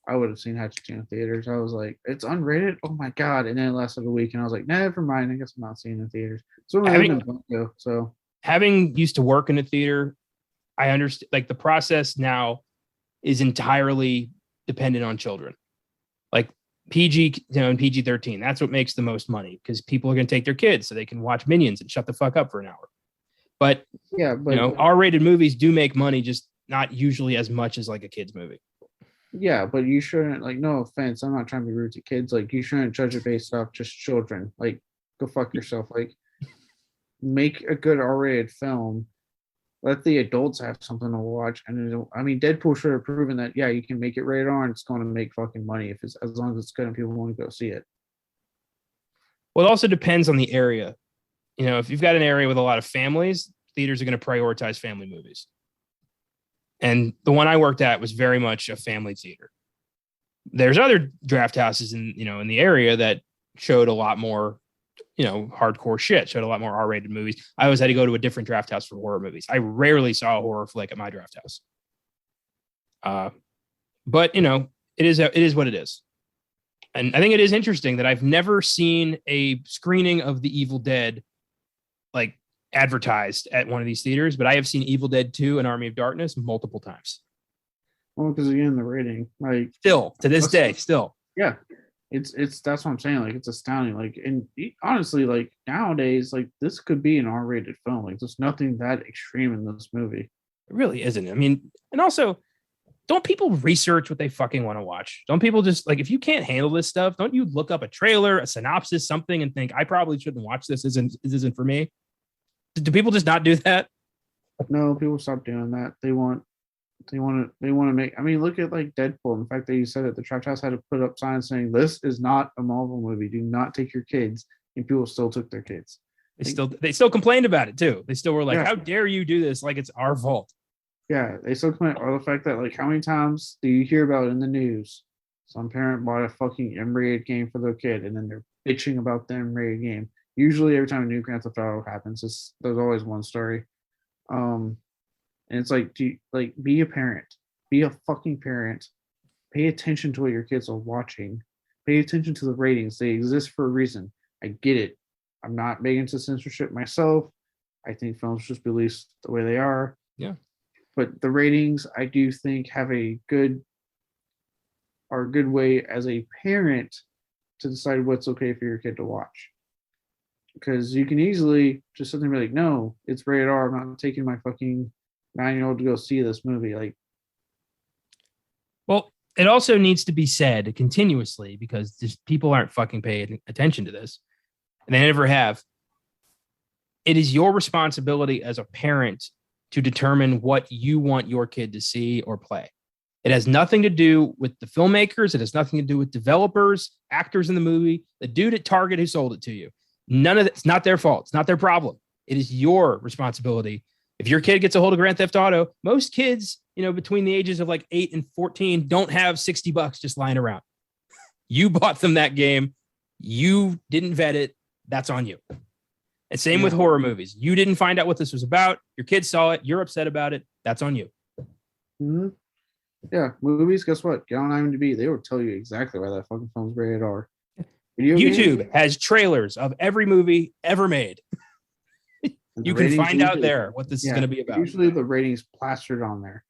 I would have seen Hatchet in theaters. I was like, it's unrated. Oh my god! And then it lasted a week, and I was like, never mind. I guess I'm not seeing it in theaters. So I live in Buffalo, so having used to work in a theater, I understand. Like the process now is entirely dependent on children. Like PG, and PG-13. That's what makes the most money because people are going to take their kids so they can watch Minions and shut the fuck up for an hour. But R-rated movies do make money, just not usually as much as like a kid's movie. Yeah, but you shouldn't, like, no offense, I'm not trying to be rude to kids. Like, you shouldn't judge it based off just children. Like, go fuck yourself. Like, make a good R-rated film. Let the adults have something to watch. And I mean, Deadpool should have proven that, yeah, you can make it rated R and it's going to make fucking money if it's as long as it's good and people want to go see it. Well, it also depends on the area. If you've got an area with a lot of families, theaters are going to prioritize family movies. And the one I worked at was very much a family theater. There's other draft houses in the area that showed a lot more, hardcore shit, showed a lot more R-rated movies. I always had to go to a different draft house for horror movies. I rarely saw a horror flick at my draft house. But it is what it is. And I think it is interesting that I've never seen a screening of The Evil Dead like advertised at one of these theaters, but I have seen Evil Dead 2 and Army of Darkness multiple times. Well, because again, the rating, like, still to this day, yeah, it's that's what I'm saying. Like, it's astounding. Like, and honestly, like nowadays, like this could be an R-rated film. Like, there's nothing that extreme in this movie. It really isn't. I mean, and also, don't people research what they fucking want to watch? Don't people just, like, if you can't handle this stuff, don't you look up a trailer, a synopsis, something, and think, I probably shouldn't watch this. This isn't for me. Do people just not do that? No, people stop doing that. They want to make. I mean, look at like Deadpool. In fact, they said that the Trash House had to put up signs saying this is not a Marvel movie. Do not take your kids. And people still took their kids. They still complained about it too. They still were like, "How dare you do this? Like it's our fault." Yeah, they still complain. Or the fact that, like, how many times do you hear about in the news? Some parent bought a fucking M-rated game for their kid, and then they're bitching about the M-rated game. Usually, every time a new Grand Theft Auto happens, there's always one story. And it's like, be a parent, be a fucking parent, pay attention to what your kids are watching, pay attention to the ratings. They exist for a reason. I get it. I'm not big into censorship myself. I think films should be released the way they are. Yeah. But the ratings, I do think, are a good way as a parent to decide what's okay for your kid to watch. Because you can easily just sit there and be like, no, it's rated R. I'm not taking my fucking 9-year-old to go see this movie. Like, well, it also needs to be said continuously because just people aren't fucking paying attention to this. And they never have. It is your responsibility as a parent to determine what you want your kid to see or play. It has nothing to do with the filmmakers. It has nothing to do with developers, actors in the movie, the dude at Target who sold it to you. None of it's not their fault. It's not their problem. It is your responsibility. If your kid gets a hold of Grand Theft Auto, most kids, between the ages of like 8 and 14 don't have $60 just lying around. You bought them that game. You didn't vet it. That's on you. And same with horror movies. You didn't find out what this was about. Your kids saw it. You're upset about it. That's on you. Mm-hmm. Yeah, movies, guess what? Get on IMDb. They will tell you exactly why that fucking film's rated R. YouTube has trailers of every movie ever made. You can find out there what this is going to be about. Usually the ratings plastered on there.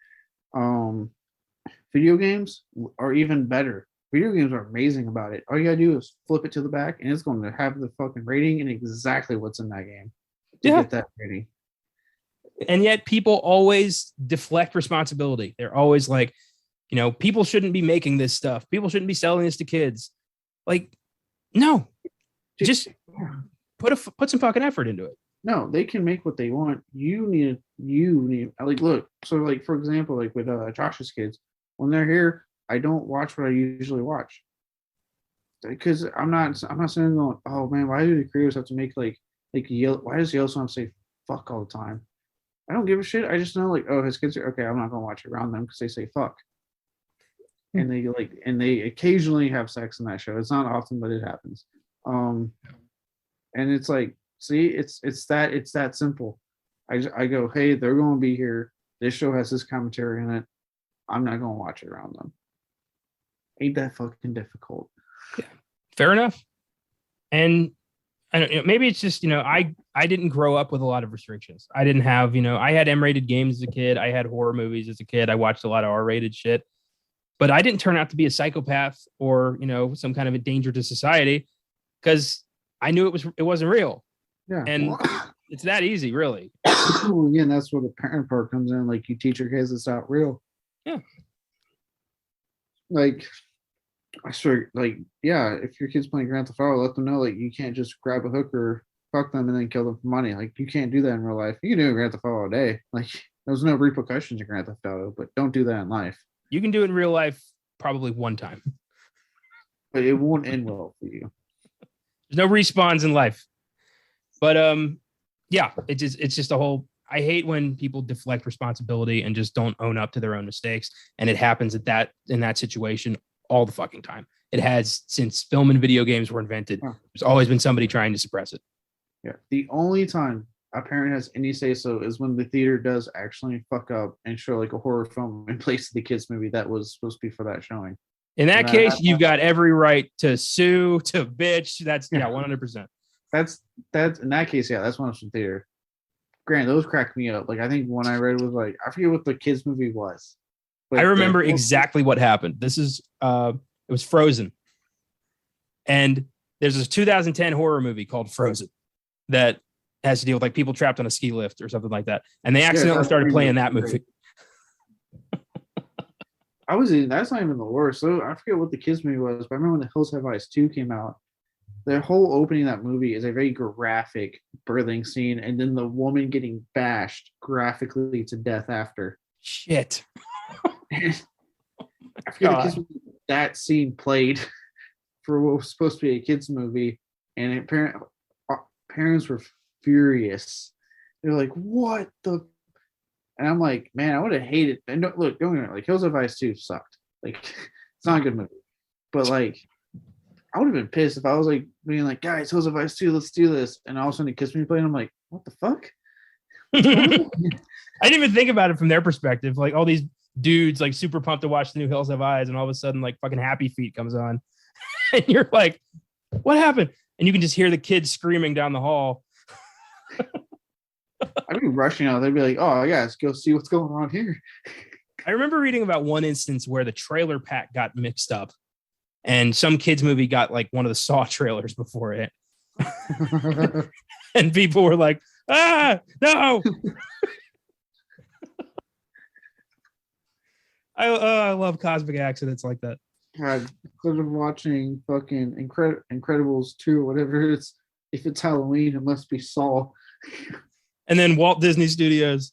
Video games are even better. Video games are amazing about it. All you gotta do is flip it to the back, and it's going to have the fucking rating and exactly what's in that game to get that rating. And yet, people always deflect responsibility. They're always like, people shouldn't be making this stuff. People shouldn't be selling this to kids. Like, no, just put some fucking effort into it. No, they can make what they want. You need like, look. So, like, for example, like with Josh's kids, when they're here, I don't watch what I usually watch because I'm not sitting going, oh man, why do the creators have to make like yell? Why does Yellowstone say fuck all the time? I don't give a shit. I just know, like, oh, his kids are okay. I'm not gonna watch it around them because they say fuck, and they occasionally have sex in that show. It's not often, but it happens. And it's like, see, it's that simple. I go, hey, they're gonna be here. This show has this commentary in it. I'm not gonna watch it around them. Ain't that fucking difficult? Fair enough. And I don't, maybe it's just, I didn't grow up with a lot of restrictions. I didn't have, I had M-rated games as a kid. I had horror movies as a kid. I watched a lot of R-rated shit, but I didn't turn out to be a psychopath or, some kind of a danger to society because I knew it wasn't real. Yeah. And it's that easy, really. Well, again, that's where the parent part comes in. Like, you teach your kids it's not real. Yeah. Like, I swear, like, yeah, if your kid's playing Grand Theft Auto, let them know, like, you can't just grab a hooker, fuck them, and then kill them for money. Like, you can't do that in real life. You can do it in Grand Theft Auto all day. Like, there's no repercussions in Grand Theft Auto, but don't do that in life. You can do it in real life probably one time. But it won't end well for you. There's no respawns in life. But yeah, it's just a whole. I hate when people deflect responsibility and just don't own up to their own mistakes. And it happens in that situation all the fucking time. It has since film and video games were invented. Huh. There's always been somebody trying to suppress it. Yeah. The only time a parent has any say so is when the theater does actually fuck up and show like a horror film in place of the kids movie that was supposed to be for that showing. In that case, you've got every right to sue, to bitch. That's 100%. That's in that case, yeah, that's one of some theater. Granted, those cracked me up. Like, I think one I read was like, I forget what the kids movie was. I remember exactly what happened. This is it was Frozen. And there's a 2010 horror movie called Frozen that has to deal with like people trapped on a ski lift or something like that. And they accidentally started playing that movie. That's not even the worst. So I forget what the kids movie was, but I remember when The Hills Have Eyes 2 came out. The whole opening of that movie is a very graphic birthing scene, and then the woman getting bashed graphically to death after. Shit. I forget that scene played for what was supposed to be a kids movie, and parents were furious. They're like, "What the?" And I'm like, "Man, I would have hated." And don't get me wrong, like Hills of Ice 2 sucked. Like, it's not a good movie, but like, I would have been pissed if I was like being like, "Guys, Hills of Ice 2, let's do this," and all of a sudden it Kiss Me playing. I'm like, "What the fuck?" I didn't even think about it from their perspective. Like all these dudes like super pumped to watch the new Hills Have Eyes, and all of a sudden like fucking Happy Feet comes on, and you're like, "What happened?" And you can just hear the kids screaming down the hall. I'd be rushing out. They'd be like, "Oh yeah, let's go see what's going on here." I remember reading about one instance where the trailer pack got mixed up, and some kids movie got like one of the Saw trailers before it, and people were like, "Ah, no!" I love cosmic accidents like that. God, instead of watching fucking Incredibles 2 or whatever it's, if it's Halloween, it must be Saw. And then Walt Disney Studios.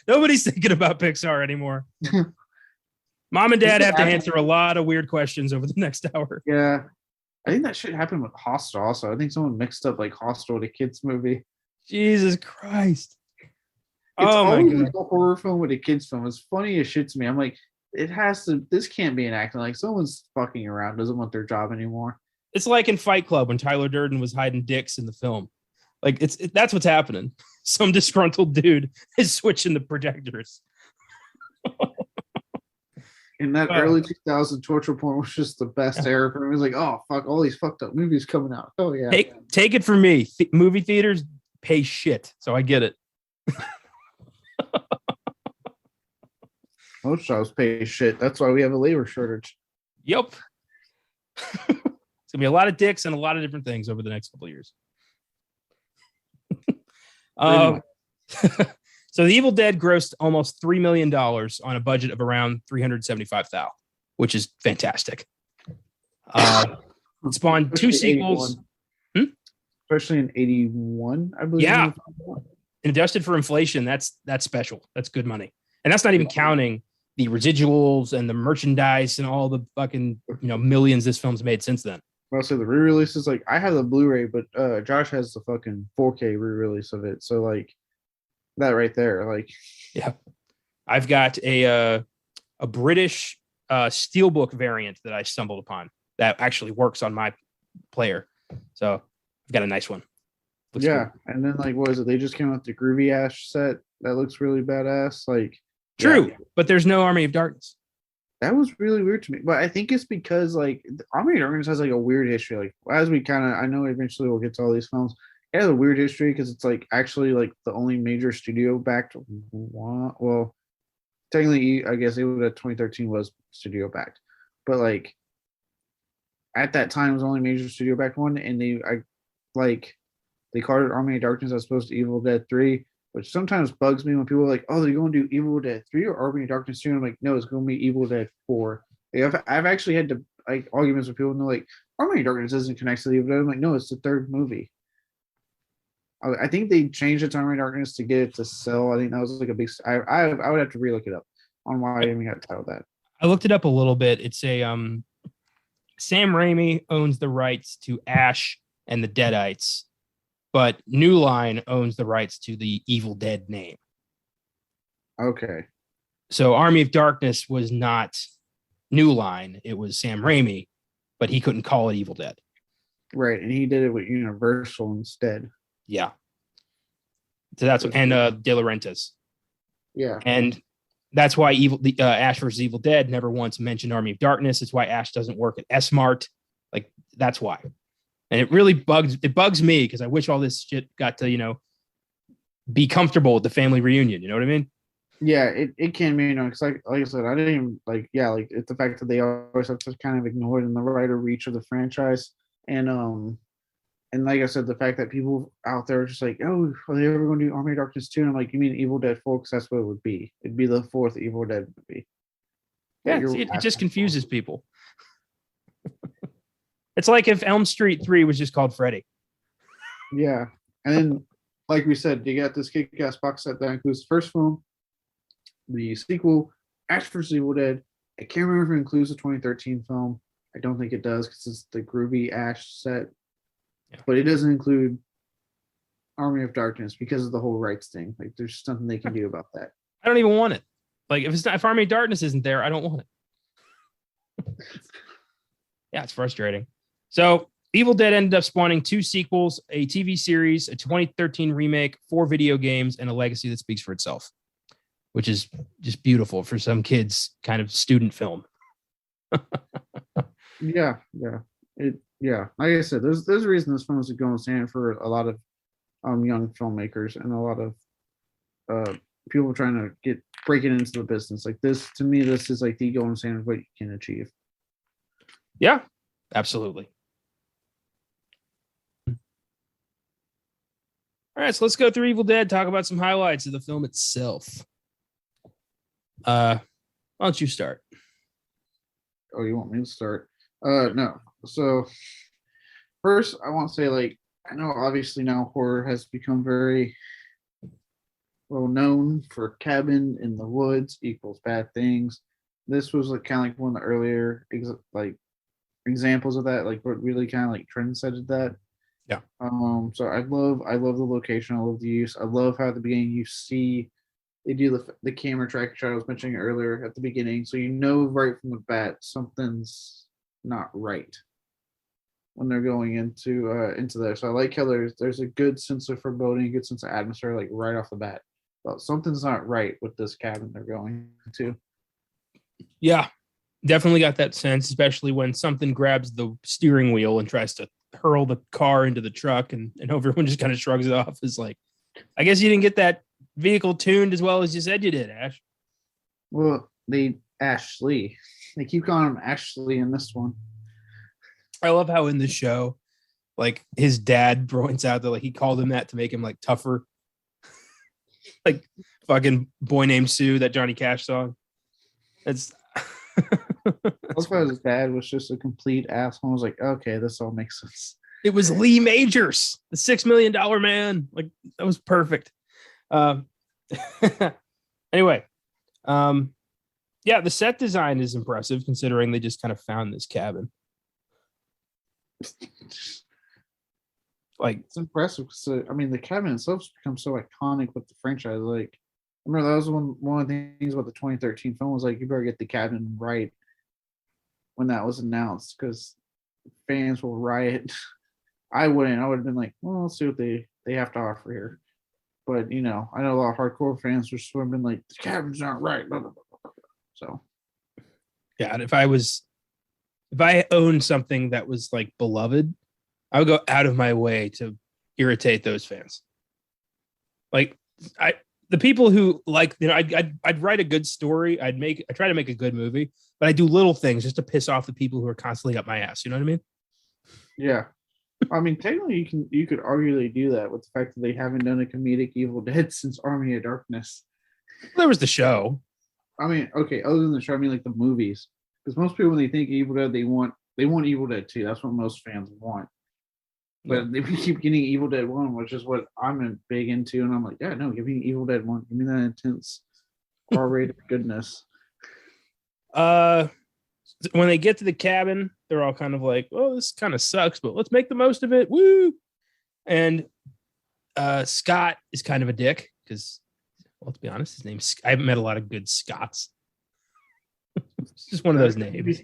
Nobody's thinking about Pixar anymore. Mom and Dad have to answer a lot of weird questions over the next hour. Yeah. I think that shit happened with Hostel also. I think someone mixed up like Hostel with a kids movie. Jesus Christ. It's always like a horror film with a kids film. It's funny as shit to me. I'm like, this can't be an acting. Like someone's fucking around, doesn't want their job anymore. It's like in Fight Club when Tyler Durden was hiding dicks in the film. Like that's what's happening. Some disgruntled dude is switching the projectors. In that early 2000 torture porn was just the best era for me. It was like, oh fuck, all these fucked up movies coming out. Oh yeah. Take it from me. Movie theaters pay shit, so I get it. Most jobs pay shit. That's why we have a labor shortage. Yep. It's gonna be a lot of dicks and a lot of different things over the next couple of years. So The Evil Dead grossed almost $3 million on a budget of around $375,000, which is fantastic. It spawned two sequels. Especially in 81, I believe. Yeah. And adjusted for inflation, that's special. That's good money. And that's not even counting the residuals and the merchandise and all the fucking millions this film's made since then. I'll say the re-releases, like I have the Blu-ray, but Josh has the fucking 4K re-release of it. So like that right there, like yeah, I've got a British steelbook variant that I stumbled upon that actually works on my player. So I've got a nice one. Looks yeah, cool. And then like what is it? They just came out with the Groovy Ash set that looks really badass. Like, yeah, True, but there's no Army of Darkness. that was really weird to me. But I think it's because like Army of Darkness has like a weird history. Like as we kind of, I know eventually we'll get to all these films. It has a weird history because it's like actually like the only major studio backed one. Well, technically, I guess Evil Dead 2013 was studio backed, but like at that time it was only major studio backed one, and like they called it Army of Darkness as opposed to Evil Dead 3, which sometimes bugs me when people are like, "Oh, they're going to do Evil Dead 3 or Army of Darkness 2." I'm like, "No, it's going to be Evil Dead 4." Like, I've actually had to like arguments with people, and they're like, "Army of Darkness isn't connected to Evil Dead." I'm like, "No, it's the third movie." I think they changed it to Army of Darkness to get it to sell. I think that was like a big. I would have to relook it up on why I even got titled that. I looked it up a little bit. It's a Sam Raimi owns the rights to Ash and the Deadites, but New Line owns the rights to the Evil Dead name. Okay. So Army of Darkness was not New Line; it was Sam Raimi, but he couldn't call it Evil Dead. Right, and he did it with Universal instead. Yeah. So that's and De Laurentiis. Yeah. And that's why Ash versus Evil Dead never once mentioned Army of Darkness. It's why Ash doesn't work at S-Mart. Like that's why. And it really bugs me because I wish all this shit got to, be comfortable with the family reunion. You know what I mean? Yeah, it can be, because like I said, I didn't even like it's the fact that they always have to kind of ignore it in the wider reach of the franchise. And like I said, the fact that people out there are just like, "Oh, are they ever going to do Army of Darkness 2?" And I'm like, "You mean Evil Dead 4? Because that's what it would be. It'd be the fourth Evil Dead movie." Yeah, see, it just confuses people. It's like if Elm Street 3 was just called Freddy. Yeah. And then, like we said, you got this kick-ass box set that includes the first film, the sequel, Ash vs. Evil Dead. I can't remember if it includes the 2013 film. I don't think it does because it's the groovy Ash set. Yeah. But it doesn't include Army of Darkness because of the whole rights thing. Like, there's nothing they can do about that. I don't even want it. Like, if Army of Darkness isn't there, I don't want it. Yeah, it's frustrating. So Evil Dead ended up spawning 2 sequels, a TV series, a 2013 remake, 4 video games, and a legacy that speaks for itself, which is just beautiful for some kids' kind of student film. Yeah. Like I said, there's a reason this film is going stand for a lot of young filmmakers and a lot of people trying to breaking into the business. Like this, to me, this is like the golden standard of what you can achieve. Yeah, absolutely. All right, so let's go through Evil Dead, talk about some highlights of the film itself. Why don't you start? Oh, you want me to start? No. So first, I want to say, like, I know obviously now horror has become very well known for cabin in the woods equals bad things. This was like kind of like one of the earlier examples of that, like what really kind of like trendsetted that. Yeah. So I love the location. I love the use. I love how at the beginning you see they do the camera track shot I was mentioning earlier at the beginning, so you know right from the bat something's not right when they're going into there. So I like how there's a good sense of foreboding, a good sense of atmosphere, like right off the bat. But something's not right with this cabin they're going to. Yeah, definitely got that sense, especially when something grabs the steering wheel and tries to hurl the car into the truck, and everyone just kind of shrugs it off. Is like, I guess you didn't get that vehicle tuned as well as you said you did, Ash. Well, Ashley. They keep calling him Ashley in this one. I love how in the show, like his dad points out that like he called him that to make him like tougher. Like fucking Boy Named Sue, that Johnny Cash song. It's Also, his dad was just a complete asshole. I was like, okay, this all makes sense. It was Lee Majors, the $6 million man. Like that was perfect. Anyway, yeah, the set design is impressive considering they just kind of found this cabin. Like it's impressive. So, I mean, the cabin itself has become so iconic with the franchise. Like, I remember that was one of the things about the 2013 film was like, you better get the cabin right when that was announced because fans will riot. I wouldn't. I would have been like, well, let's see what they have to offer here. but I know a lot of hardcore fans are swimming like the cabin's not right. Blah, blah, blah, blah. So Yeah, and if I owned something that was like beloved, I would go out of my way to irritate those fans. Like the people who like, I'd write a good story. I try to make a good movie, but I do little things just to piss off the people who are constantly up my ass. You know what I mean? yeah. I mean, technically, you could arguably do that with the fact that they haven't done a comedic Evil Dead since Army of Darkness. There was the show. I mean, okay, other than the show, I mean like the movies, because most people when they think Evil Dead, they want Evil Dead 2. That's what most fans want. But if we keep getting Evil Dead 1, which is what I'm big into, and I'm like, yeah, no, give me Evil Dead 1. Give me that intense R-rated goodness. When they get to the cabin, they're all kind of like, "Oh, this kind of sucks, but let's make the most of it." Woo! And Scott is kind of a dick because, well, to be honest, his name's I haven't met a lot of good Scotts. It's just one of those names.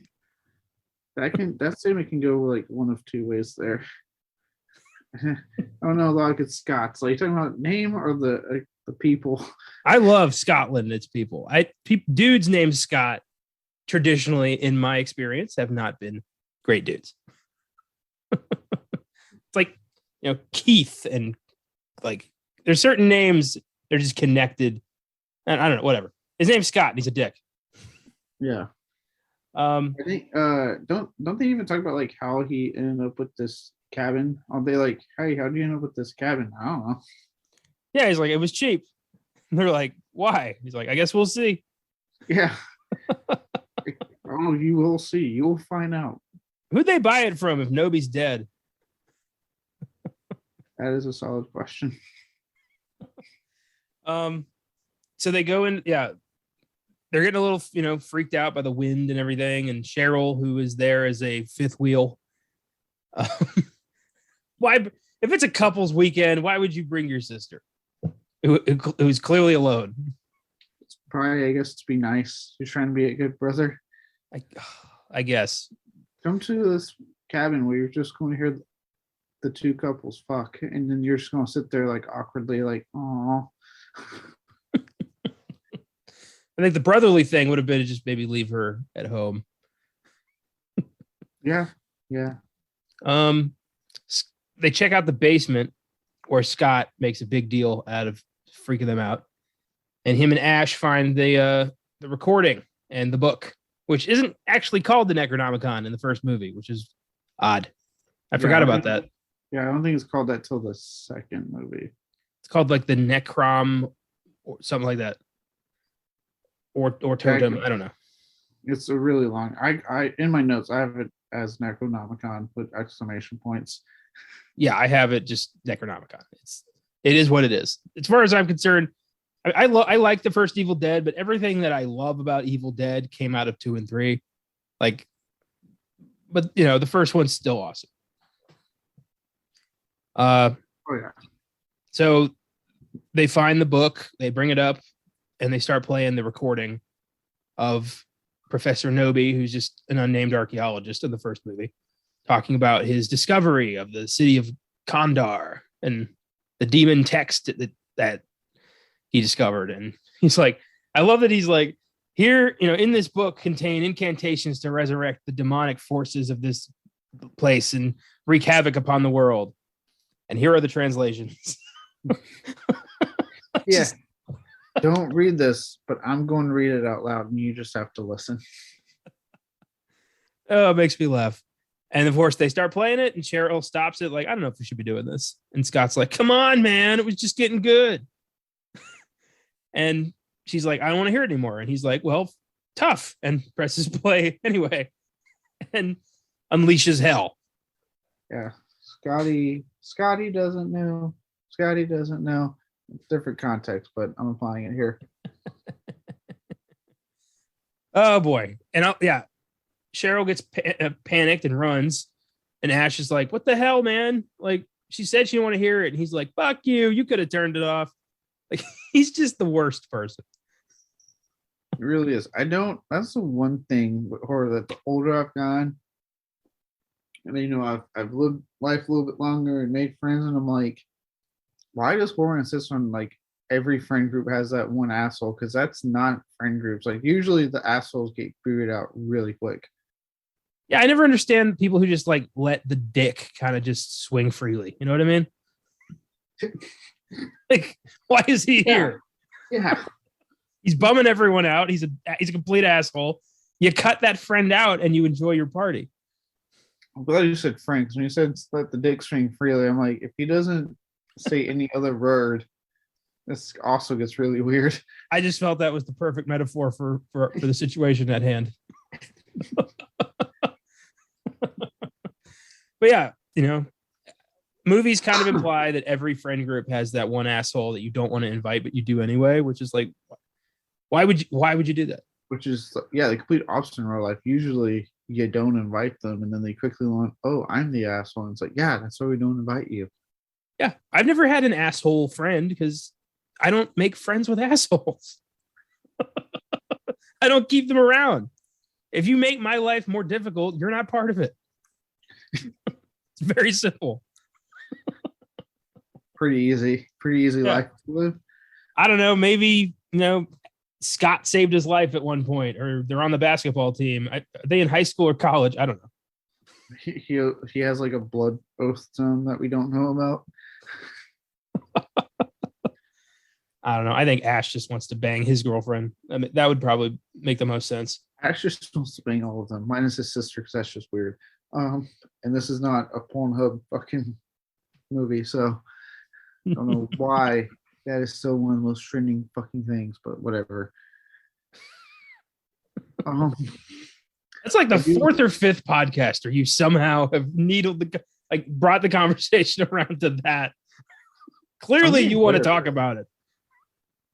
That statement can go like one of two ways there. I don't know a lot of good Scots. Like, you talking about name or the people? I love Scotland and its people. Dudes named Scott traditionally, in my experience, have not been great dudes. It's like, Keith, and like there's certain names, they're just connected. And I don't know, whatever. His name's Scott and he's a dick. Yeah. I think don't they even talk about like how he ended up with this cabin? Are they like, hey, how do you end up with this cabin? I don't know. Yeah, he's like, it was cheap. And they're like, why? He's like, I guess we'll see. Yeah. Oh, you will see. You'll find out. Who'd they buy it from if Nobi's dead? That is a solid question. So they go in, yeah. They're getting a little, freaked out by the wind and everything. And Cheryl, who is there as a fifth wheel. Why, if it's a couple's weekend, why would you bring your sister, who's clearly alone? It's probably, I guess, to be nice. You're trying to be a good brother. I guess. Come to this cabin where you're just going to hear the two couples fuck, and then you're just going to sit there like awkwardly, like, oh. I think the brotherly thing would have been to just maybe leave her at home. Yeah. They check out the basement where Scott makes a big deal out of freaking them out, and him and Ash find the recording and the book, which isn't actually called the Necronomicon in the first movie, which is odd. I forgot about that. Yeah, I don't think it's called that till the second movie. It's called like the Necrom or something like that. Or Totem, I don't know. It's a really long. I in my notes I have it as Necronomicon with exclamation points. Yeah, I have it just Necronomicon. It is what it is. As far as I'm concerned, I like the first Evil Dead, but everything that I love about Evil Dead came out of 2 and 3. Like, but the first one's still awesome. Oh yeah. So they find the book, they bring it up, and they start playing the recording of Professor Nobi, who's just an unnamed archaeologist in the first movie, talking about his discovery of the city of Kandar and the demon text that he discovered. And he's like, I love that he's like, here, in this book contain incantations to resurrect the demonic forces of this place and wreak havoc upon the world. And here are the translations. Yeah. Don't read this, but I'm going to read it out loud and you just have to listen. Oh, it makes me laugh. And of course, they start playing it, and Cheryl stops it, like, I don't know if we should be doing this. And Scott's like, come on, man. It was just getting good. And she's like, I don't want to hear it anymore. And he's like, well, tough. And presses play anyway. And unleashes hell. Yeah. Scotty doesn't know. Scotty doesn't know. Different context, but I'm applying it here. Oh, boy. And Cheryl gets panicked and runs, and Ash is like, what the hell, man? Like, she said she didn't want to hear it. And he's like, fuck you. You could have turned it off. Like, he's just the worst person. It really is. That's the one thing with horror that the older I've gone, and I've lived life a little bit longer and made friends, and I'm like, why does horror insist on like every friend group has that one asshole? Because that's not friend groups. Like usually the assholes get booted out really quick. Yeah, I never understand people who just like let the dick kind of just swing freely. You know what I mean? Like, why is he here? Yeah. He's bumming everyone out. He's a complete asshole. You cut that friend out and you enjoy your party. I'm glad you said Frank. 'Cause when you said let the dick swing freely, I'm like, if he doesn't say any other word, this also gets really weird. I just felt that was the perfect metaphor for the situation at hand. But yeah, movies kind of imply that every friend group has that one asshole that you don't want to invite, but you do anyway, which is like, why would you do that? Which is the complete opposite in real life. Usually you don't invite them and then they quickly learn, oh, I'm the asshole. And it's like, yeah, that's why we don't invite you. Yeah. I've never had an asshole friend because I don't make friends with assholes. I don't keep them around. If you make my life more difficult, you're not part of it. It's very simple. Pretty easy life to live. I don't know. Maybe, Scott saved his life at one point, or they're on the basketball team. Are they in high school or college? I don't know. He has like a blood oath to him that we don't know about. I don't know. I think Ash just wants to bang his girlfriend. I mean, that would probably make the most sense. Ash just wants to bang all of them, minus his sister, because that's just weird. And this is not a Pornhub fucking movie, so I don't know why that is still one of the most trending fucking things, but whatever. It's like the fourth or fifth podcast, or you somehow have brought the conversation around to that. Clearly, you want to talk about it.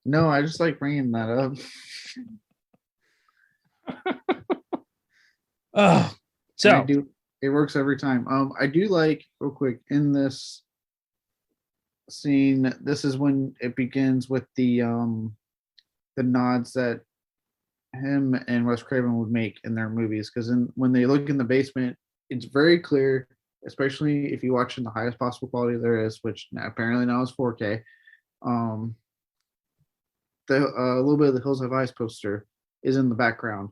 No, I just like bringing that up. So it works every time. I do like real quick in this scene. This is when it begins with the nods that him and Wes Craven would make in their movies. Because when they look in the basement, it's very clear, especially if you watch in the highest possible quality there is, which apparently now is 4K. A little bit of the Hills Have Eyes poster is in the background,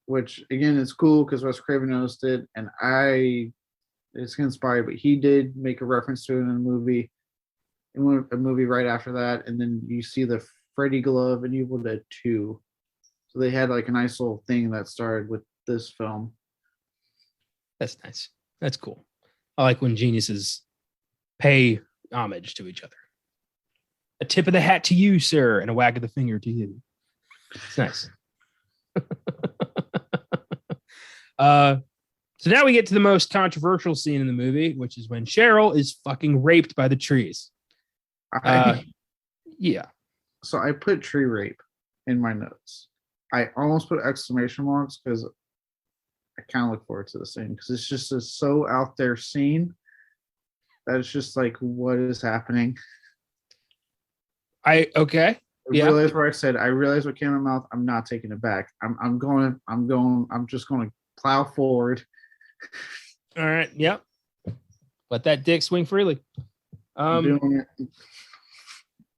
which again is cool because Wes Craven noticed it, and it's inspired, but he did make a reference to it in a movie right after that, and then you see the Freddy glove in Evil Dead 2. So they had like a nice little thing that started with this film. That's nice. That's cool. I like when geniuses pay homage to each other. A tip of the hat to you, sir, and a wag of the finger to you. It's nice. So now we get to the most controversial scene in the movie, which is when Cheryl is fucking raped by the trees. Yeah. So I put tree rape in my notes. I almost put exclamation marks because I kind of look forward to the scene because it's just a so out there scene that it's just like, what is happening? I realized where I said, I realized what came in my mouth. I'm not taking it back. I'm just going to plow forward. All right. Yep. Let that dick swing freely.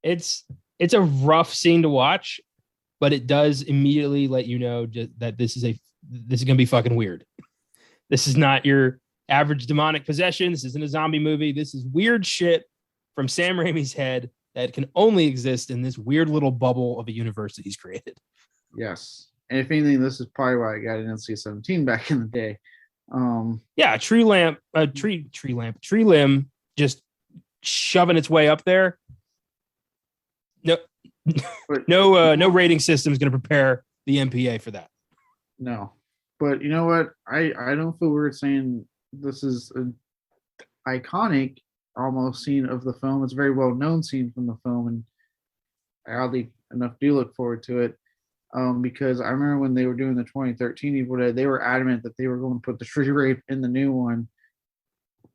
It's a rough scene to watch, but it does immediately let you know that this is going to be fucking weird. This is not your average demonic possession. This isn't a zombie movie. This is weird shit from Sam Raimi's head that can only exist in this weird little bubble of a universe that he's created. Yes. And if anything, this is probably why I got an NC-17 back in the day. Yeah, a tree limb just shoving its way up there. No rating system is going to prepare the MPA for that. No. But you know what? I don't feel weird saying this is an iconic almost scene of the film. It's a very well known scene from the film, and I oddly enough do look forward to it. Because I remember when they were doing the 2013 Evil Dead, they were adamant that they were going to put the tree rape in the new one,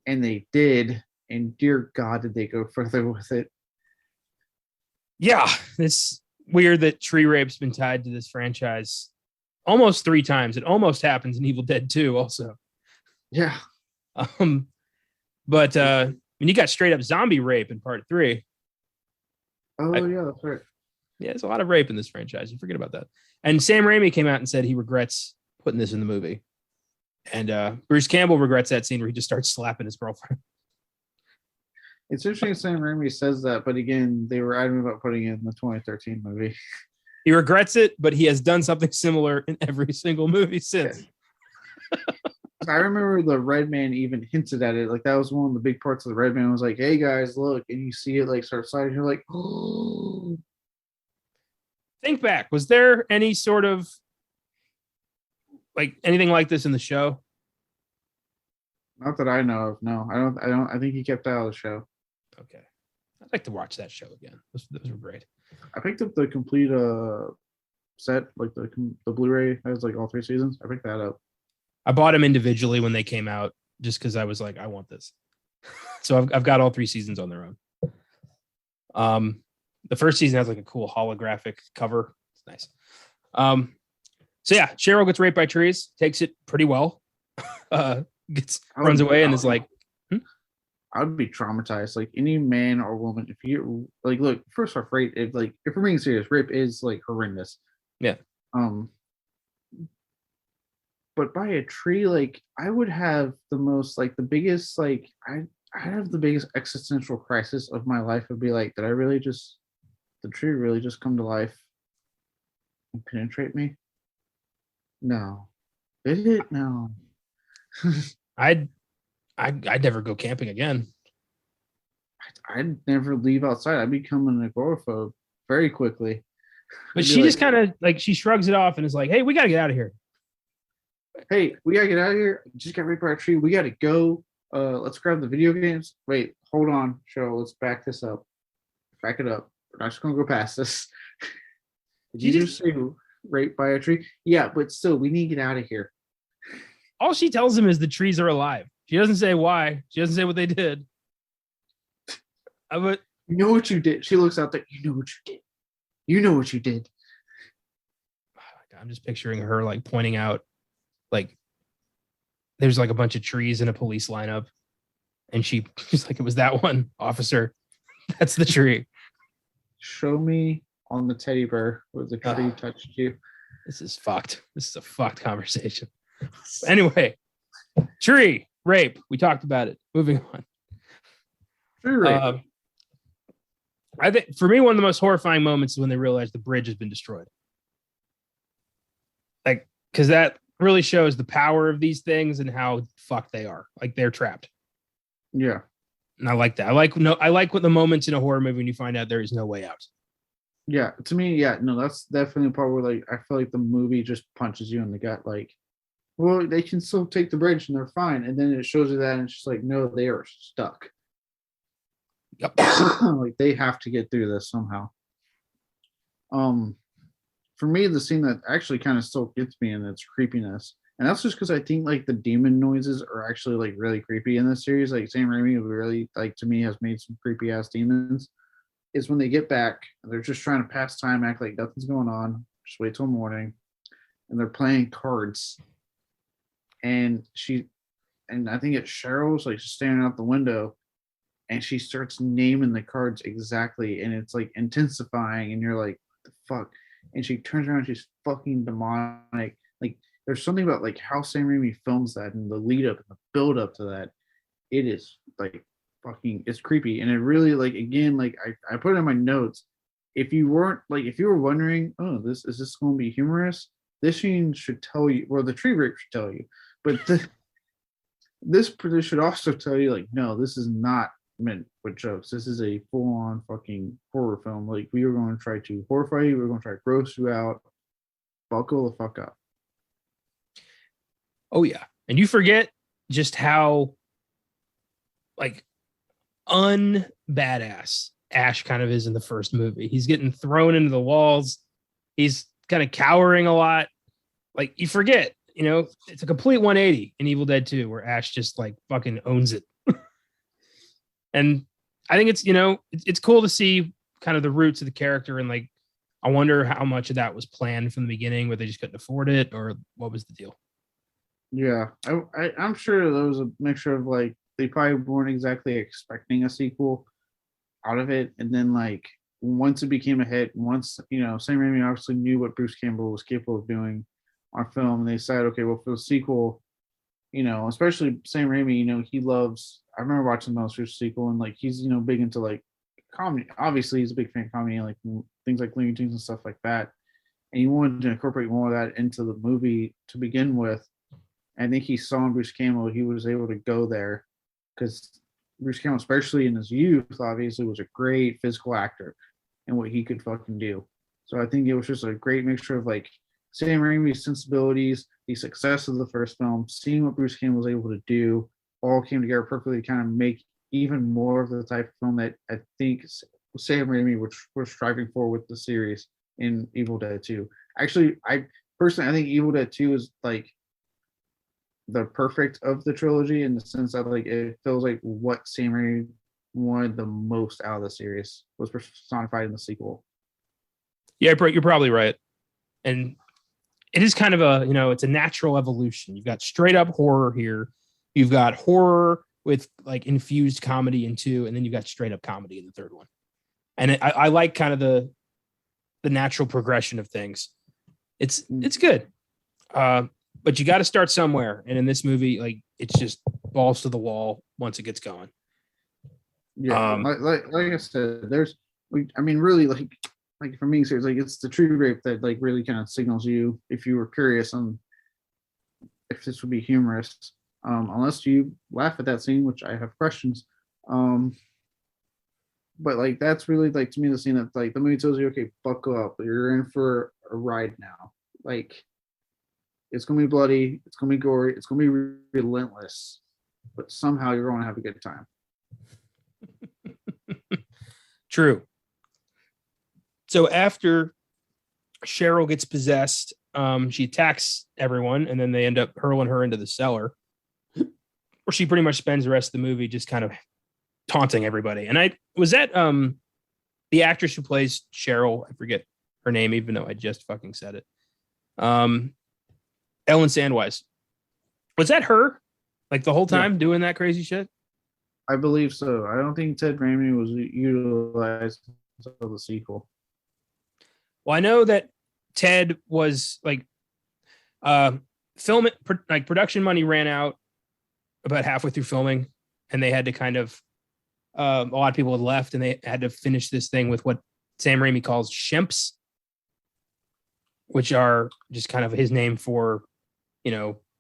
and they did. And dear God, did they go further with it? Yeah, it's weird that tree rape's been tied to this franchise almost 3 times. It almost happens in Evil Dead 2 also. Yeah. But mean, you got straight up zombie rape in part 3. Yeah, that's right. Yeah, there's a lot of rape in this franchise. You forget about that. And Sam Raimi came out and said he regrets putting this in the movie. And Bruce Campbell regrets that scene where he just starts slapping his girlfriend. It's interesting Sam Raimi says that, but again, they were adamant about putting it in the 2013 movie. He regrets it, but he has done something similar in every single movie since. Yeah. I remember the Red Man even hinted at it. Like that was one of the big parts of the Red Man was like, "Hey guys, look," and you see it like start sliding. You're like, "Oh." Think back. Was there any sort of like anything like this in the show? Not that I know of. No, I don't. I think he kept out of the show. Okay, I'd like to watch that show again. Those were great. I picked up the complete set, like the Blu-ray has like all 3 seasons. I picked that up. I bought them individually when they came out, just because I was like, I want this. So I've got all 3 seasons on their own. The first season has like a cool holographic cover. It's nice. So yeah, Cheryl gets raped by trees, takes it pretty well. Runs away and is like, I would be traumatized. Like any man or woman, if you like, look, first off, rape. If we're being serious, rape is like horrendous. Yeah. But by a tree, like I would have the most, like the biggest, like I have the biggest existential crisis of my life. Would be like, did I really just, the tree really just come to life and penetrate me? No. Did it? No. I'd never go camping again. I'd never leave outside. I'd become an agoraphobe very quickly. But she just kind of like, she shrugs it off and is like, hey, we got to get out of here. Hey, we got to get out of here. Just got raped by a tree. We got to go. Let's grab the video games. Wait, hold on, Cheryl. Let's back this up. Back it up. We're not just going to go past this. Did you just say raped by a tree? Yeah, but still, we need to get out of here. All she tells him is the trees are alive. She doesn't say why. She doesn't say what they did. But you know what you did. She looks out there. You know what you did. You know what you did. I'm just picturing her like pointing out, like there's like a bunch of trees in a police lineup, and she's like, it was that one officer. That's the tree. Show me on the teddy bear where the tree touched you. This is fucked. This is a fucked conversation. Anyway, tree rape. We talked about it. Moving on. Tree rape. I think for me, one of the most horrifying moments is when they realize the bridge has been destroyed. Like, because that really shows the power of these things and how fucked they are. Like they're trapped. Yeah. And I like that. I like what the moments in a horror movie when you find out there is no way out. Yeah. To me, yeah, no, that's definitely the part where like I feel like the movie just punches you in the gut. Like, well, they can still take the bridge and they're fine. And then it shows you that and it's just like, no, they are stuck. Yep. Like they have to get through this somehow. For me, the scene that actually kind of still gets me in its creepiness, and that's just because I think like the demon noises are actually like really creepy in this series. Like Sam Raimi really, like to me, has made some creepy ass demons. Is when they get back, they're just trying to pass time, act like nothing's going on, just wait till morning, and they're playing cards. And I think it's Cheryl's like standing out the window, and she starts naming the cards exactly, and it's like intensifying, and you're like, the fuck. And she turns around, she's fucking demonic. Like there's something about like how Sam Raimi films that and the lead up and the build up to that. It is like fucking, it's creepy. And it really, like, again, like I put it in my notes. If you were wondering, oh, this going to be humorous, this scene should tell you, or the tree rape should tell you. But this should also tell you, like, no, this is not meant with jokes. This is a full-on fucking horror film. Like, we are going to try to horrify you. We're going to try to gross you out. Buckle the fuck up. Oh yeah, and you forget just how like unbadass Ash kind of is in the first movie. He's getting thrown into the walls. He's kind of cowering a lot. Like you forget, it's a complete 180 in Evil Dead 2 where Ash just like fucking owns it. And I think it's, it's cool to see kind of the roots of the character. And like, I wonder how much of that was planned from the beginning where they just couldn't afford it, or what was the deal? Yeah. I'm sure there was a mixture of like they probably weren't exactly expecting a sequel out of it. And then like once it became a hit, once Sam Raimi obviously knew what Bruce Campbell was capable of doing on film, and they said, okay, well for the sequel, especially Sam Raimi, he loves. I remember watching the most recent sequel, and like he's big into like comedy. Obviously, he's a big fan of comedy, and like things like Looney Tunes and stuff like that. And he wanted to incorporate more of that into the movie to begin with. I think he saw in Bruce Campbell, he was able to go there because Bruce Campbell, especially in his youth, obviously was a great physical actor and what he could fucking do. So I think it was just a great mixture of like Sam Raimi's sensibilities, the success of the first film, seeing what Bruce Campbell was able to do, all came together perfectly to kind of make even more of the type of film that I think Sam Raimi was striving for with the series in Evil Dead 2. Actually, I think Evil Dead 2 is like the perfect of the trilogy in the sense that like it feels like what Sam Raimi wanted the most out of the series was personified in the sequel. Yeah, you're probably right. And it is kind of it's a natural evolution. You've got straight up horror here. You've got horror with like infused comedy in 2, and then you've got straight up comedy in the third one. And I like kind of the natural progression of things. It's good. But you got to start somewhere. And in this movie, like it's just balls to the wall once it gets going. Yeah. Like I said, really like for me, seriously, like it's the true rape that like really kind of signals you if you were curious on if this would be humorous. Unless you laugh at that scene, which I have questions. But like that's really like to me the scene that like the movie tells you, okay, buckle up, you're in for a ride now. Like it's gonna be bloody, it's gonna be gory, it's gonna be relentless, but somehow you're gonna have a good time. True. So after Cheryl gets possessed, she attacks everyone, and then they end up hurling her into the cellar, where she pretty much spends the rest of the movie just kind of taunting everybody. And the actress who plays Cheryl, I forget her name, even though I just fucking said it. Ellen Sandweiss. Was that her? Like the whole time doing that crazy shit? I believe so. I don't think Ted Raimi was utilized until the sequel. Well, I know that Ted was like, production money ran out about halfway through filming, and they had to kind of, a lot of people had left, and they had to finish this thing with what Sam Raimi calls shemps, which are just kind of his name for,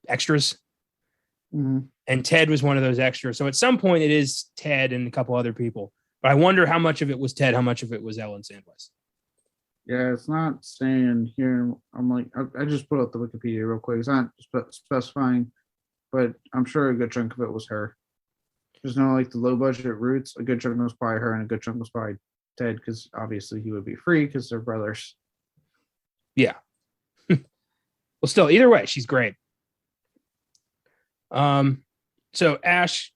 extras. Mm-hmm. And Ted was one of those extras. So at some point it is Ted and a couple other people, but I wonder how much of it was Ted, how much of it was Ellen Sandweiss. Yeah, it's not saying here. I'm like, I just put up the Wikipedia real quick. It's not specifying, but I'm sure a good chunk of it was her. There's no like the low budget Roots. A good chunk was probably her, and a good chunk was probably Ted, because obviously he would be free because they're brothers. Yeah. Well, still, either way, she's great. So Ash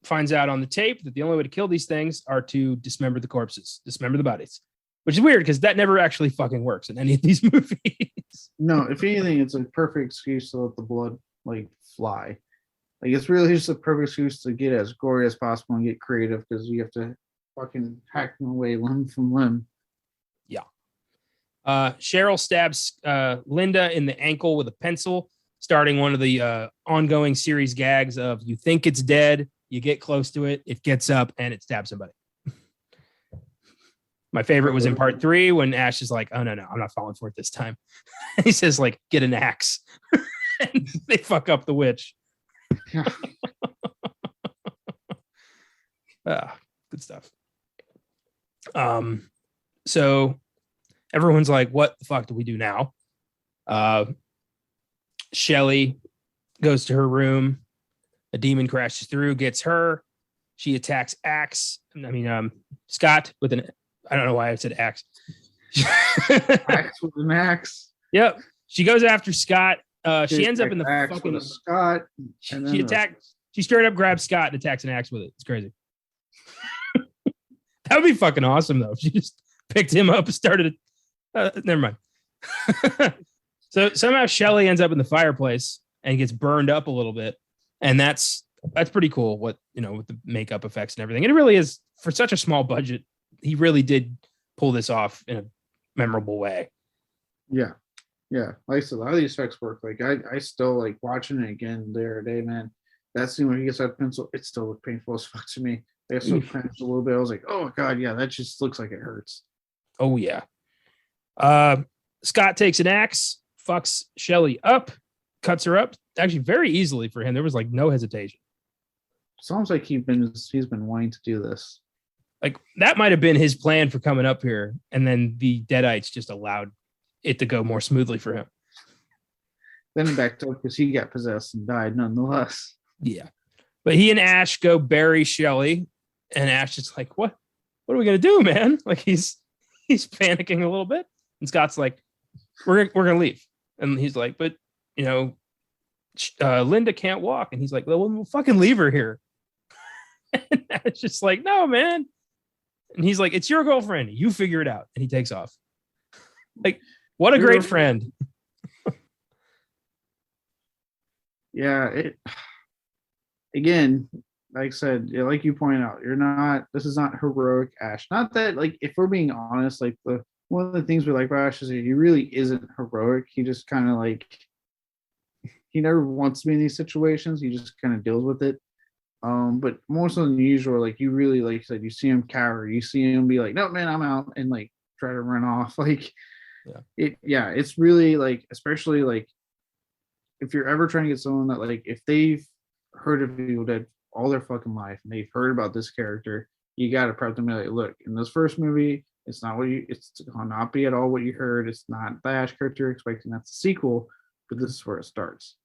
finds out on the tape that the only way to kill these things are to dismember the corpses, dismember the bodies, which is weird because that never actually fucking works in any of these movies. No, if anything, it's a perfect excuse to let the blood like fly. Like it's really just a perfect excuse to get as gory as possible and get creative because you have to fucking hack them away limb from limb. Yeah. Cheryl stabs Linda in the ankle with a pencil, starting one of the ongoing series gags of you think it's dead, you get close to it, it gets up, and it stabs somebody. My favorite was in part 3 when Ash is like, oh, no, I'm not falling for it this time. He says, like, get an axe. And they fuck up the witch. Good stuff. So everyone's like, what the fuck do we do now? Shelly goes to her room. A demon crashes through, gets her. She attacks Scott with an, I don't know why I said axe. Axe with an axe. Yep. She goes after Scott. She ends up in the fucking Scott. She straight up grabs Scott and attacks an axe with it. It's crazy. That would be fucking awesome though. If she just picked him up and started. Never mind. So somehow Shelly ends up in the fireplace and gets burned up a little bit. And that's that's pretty cool. What with the makeup effects and everything, and it really is for such a small budget. He really did pull this off in a memorable way. Yeah. Yeah. Like I said, a lot of these effects work. Like I still like watching it again the other day, man. That scene where he gets that pencil, it still looked painful as fuck to me. I still cringed a little bit. I was like, oh my god, yeah, that just looks like it hurts. Oh yeah. Scott takes an axe, fucks Shelly up, cuts her up. Actually, very easily for him. There was like no hesitation. Sounds like he's been wanting to do this. Like that might have been his plan for coming up here, and then the Deadites just allowed it to go more smoothly for him. Then he backed up because he got possessed and died nonetheless. Yeah. But he and Ash go bury Shelly, and Ash is like, what are we gonna do, man? Like he's panicking a little bit. And Scott's like, we're gonna leave. And he's like, but Linda can't walk. And he's like, well, we'll fucking leave her here. And it's just like, no, man. And he's like, it's your girlfriend. You figure it out. And he takes off. Like, what a great friend. Yeah, again, like I said, like you pointed out, this is not heroic Ash. Not that, like, if we're being honest, like one of the things we like about Ash is that he really isn't heroic. He just kind of like, he never wants to be in these situations. He just kind of deals with it. But more so than usual, like you really, like you said, you see him cower, you see him be like, no, man, I'm out, and like try to run off. Like, it's really like, especially like if you're ever trying to get someone that, like, if they've heard of Evil Dead all their fucking life and they've heard about this character, you got to prep them like, look, in this first movie, it's gonna not be at all what you heard. It's not the Ash character, expecting that's a sequel, but this is where it starts.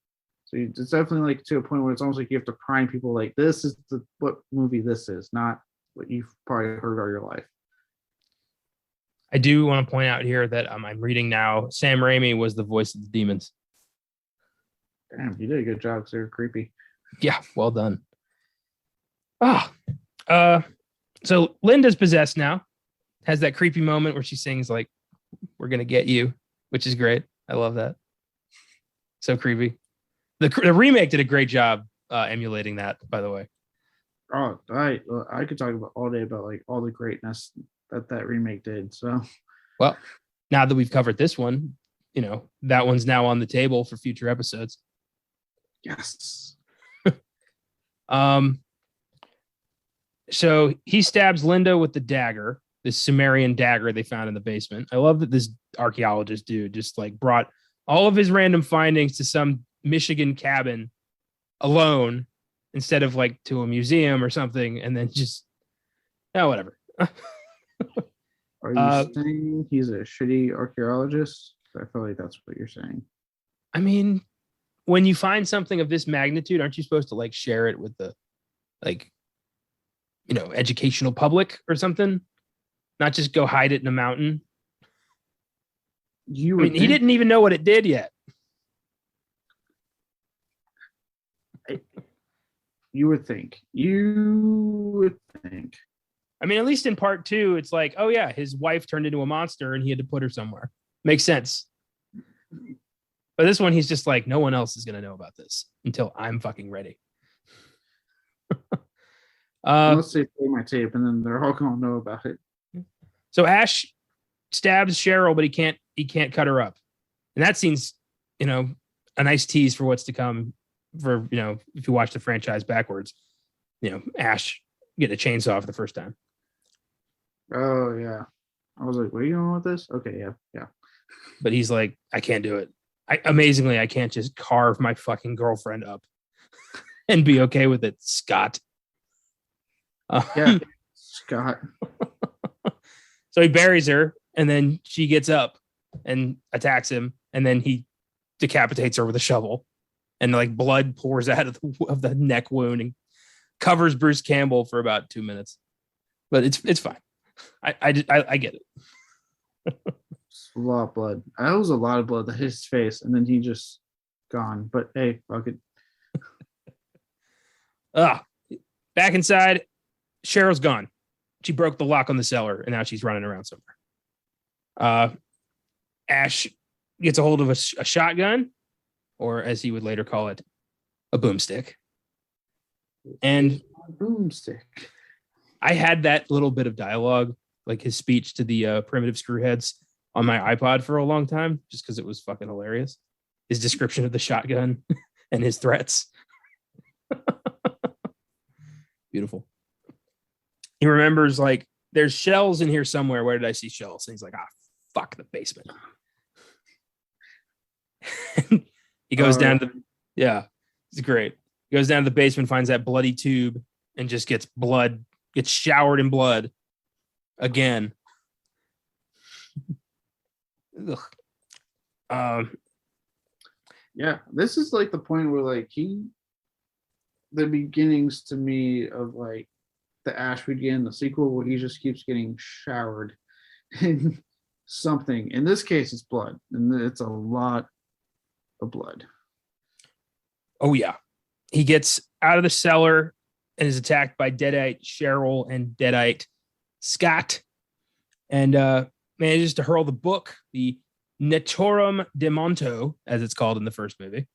So it's definitely like to a point where it's almost like you have to prime people like, this is what movie this is, not what you've probably heard all your life. I do want to point out here that I'm reading now, Sam Raimi was the voice of the demons. Damn, you did a good job because they were creepy. Yeah, well done. So Linda's possessed now. Has that creepy moment where she sings like, we're gonna get you, which is great. I love that. So creepy. The remake did a great job emulating that, by the way. Oh, I could talk about all day about like all the greatness that remake did. So, well, now that we've covered this one, that one's now on the table for future episodes. Yes. So he stabs Linda with the dagger, this Sumerian dagger they found in the basement. I love that this archaeologist dude just like brought all of his random findings to some Michigan cabin alone instead of like to a museum or something, and then just whatever. Are you saying he's a shitty archaeologist? I feel like that's what you're saying. I mean, when you find something of this magnitude, aren't you supposed to like share it with the educational public or something? Not just go hide it in a mountain. He didn't even know what it did yet. You would think. I mean, at least in part 2, it's like, oh yeah, his wife turned into a monster and he had to put her somewhere. Makes sense. But this one, he's just like, no one else is going to know about this until I'm fucking ready. Unless they play my tape and then they're all going to know about it. So Ash stabs Cheryl, but he can't cut her up. And that scene's, a nice tease for what's to come for, if you watch the franchise backwards, Ash getting a chainsaw for the first time. Oh, yeah. I was like, where are you going with this? Okay, yeah. But he's like, I can't do it. Amazingly, I can't just carve my fucking girlfriend up and be okay with it, Scott. Yeah, Scott. So he buries her, and then she gets up and attacks him, and then he decapitates her with a shovel, and like blood pours out of the neck wound and covers Bruce Campbell for about 2 minutes. But it's fine. I get it. A lot of blood. That was a lot of blood that hit his face, and then he just gone. But hey, fuck it. Back inside, Cheryl's gone. She broke the lock on the cellar, and now she's running around somewhere. Ash gets a hold of a shotgun, or as he would later call it, a boomstick. And boomstick. I had that little bit of dialogue, like his speech to the primitive screwheads on my iPod for a long time, just because it was fucking hilarious. His description of the shotgun and his threats. Beautiful. He remembers, like, there's shells in here somewhere. Where did I see shells? And he's like, fuck the basement. He goes down to the, yeah, it's great. He goes down to the basement, finds that bloody tube, and just gets showered in blood again. Yeah, this is like the point where like the beginnings to me of like the Ash we get in the sequel where he just keeps getting showered in something. In this case, it's blood, and it's a lot of blood. Oh yeah, he gets out of the cellar and is attacked by Deadite Cheryl and Deadite Scott, and manages to hurl the book, the Naturum de Monto, as it's called in the first movie,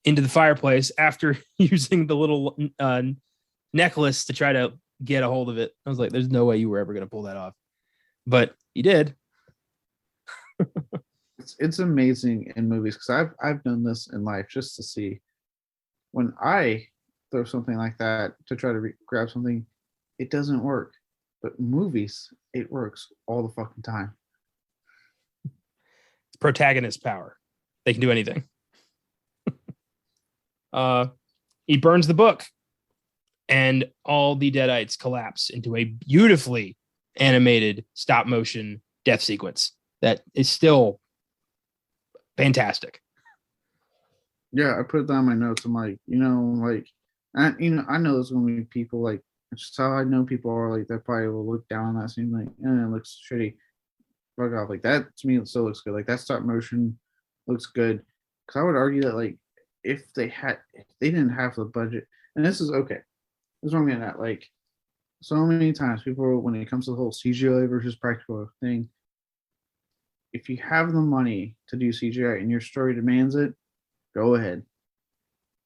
into the fireplace after using the little necklace to try to get a hold of it. I was like, there's no way you were ever going to pull that off. But he did. It's amazing in movies because I've done this in life just to see when I throw something like that to try to grab something, it doesn't work. But movies, it works all the fucking time. It's protagonist power. They can do anything. He burns the book, and all the Deadites collapse into a beautifully animated stop motion death sequence that is still fantastic. Yeah, I put it down in my notes. I'm like, I know there's gonna be people like, it's just how I know people are like that probably will look down on that scene like, it looks shitty. Fuck off. Like that to me it still looks good. Like that stop motion looks good. Because I would argue that like if they didn't have the budget, and this is okay. This is what I'm getting at. Like so many times people when it comes to the whole CGI versus practical thing, if you have the money to do CGI and your story demands it, go ahead.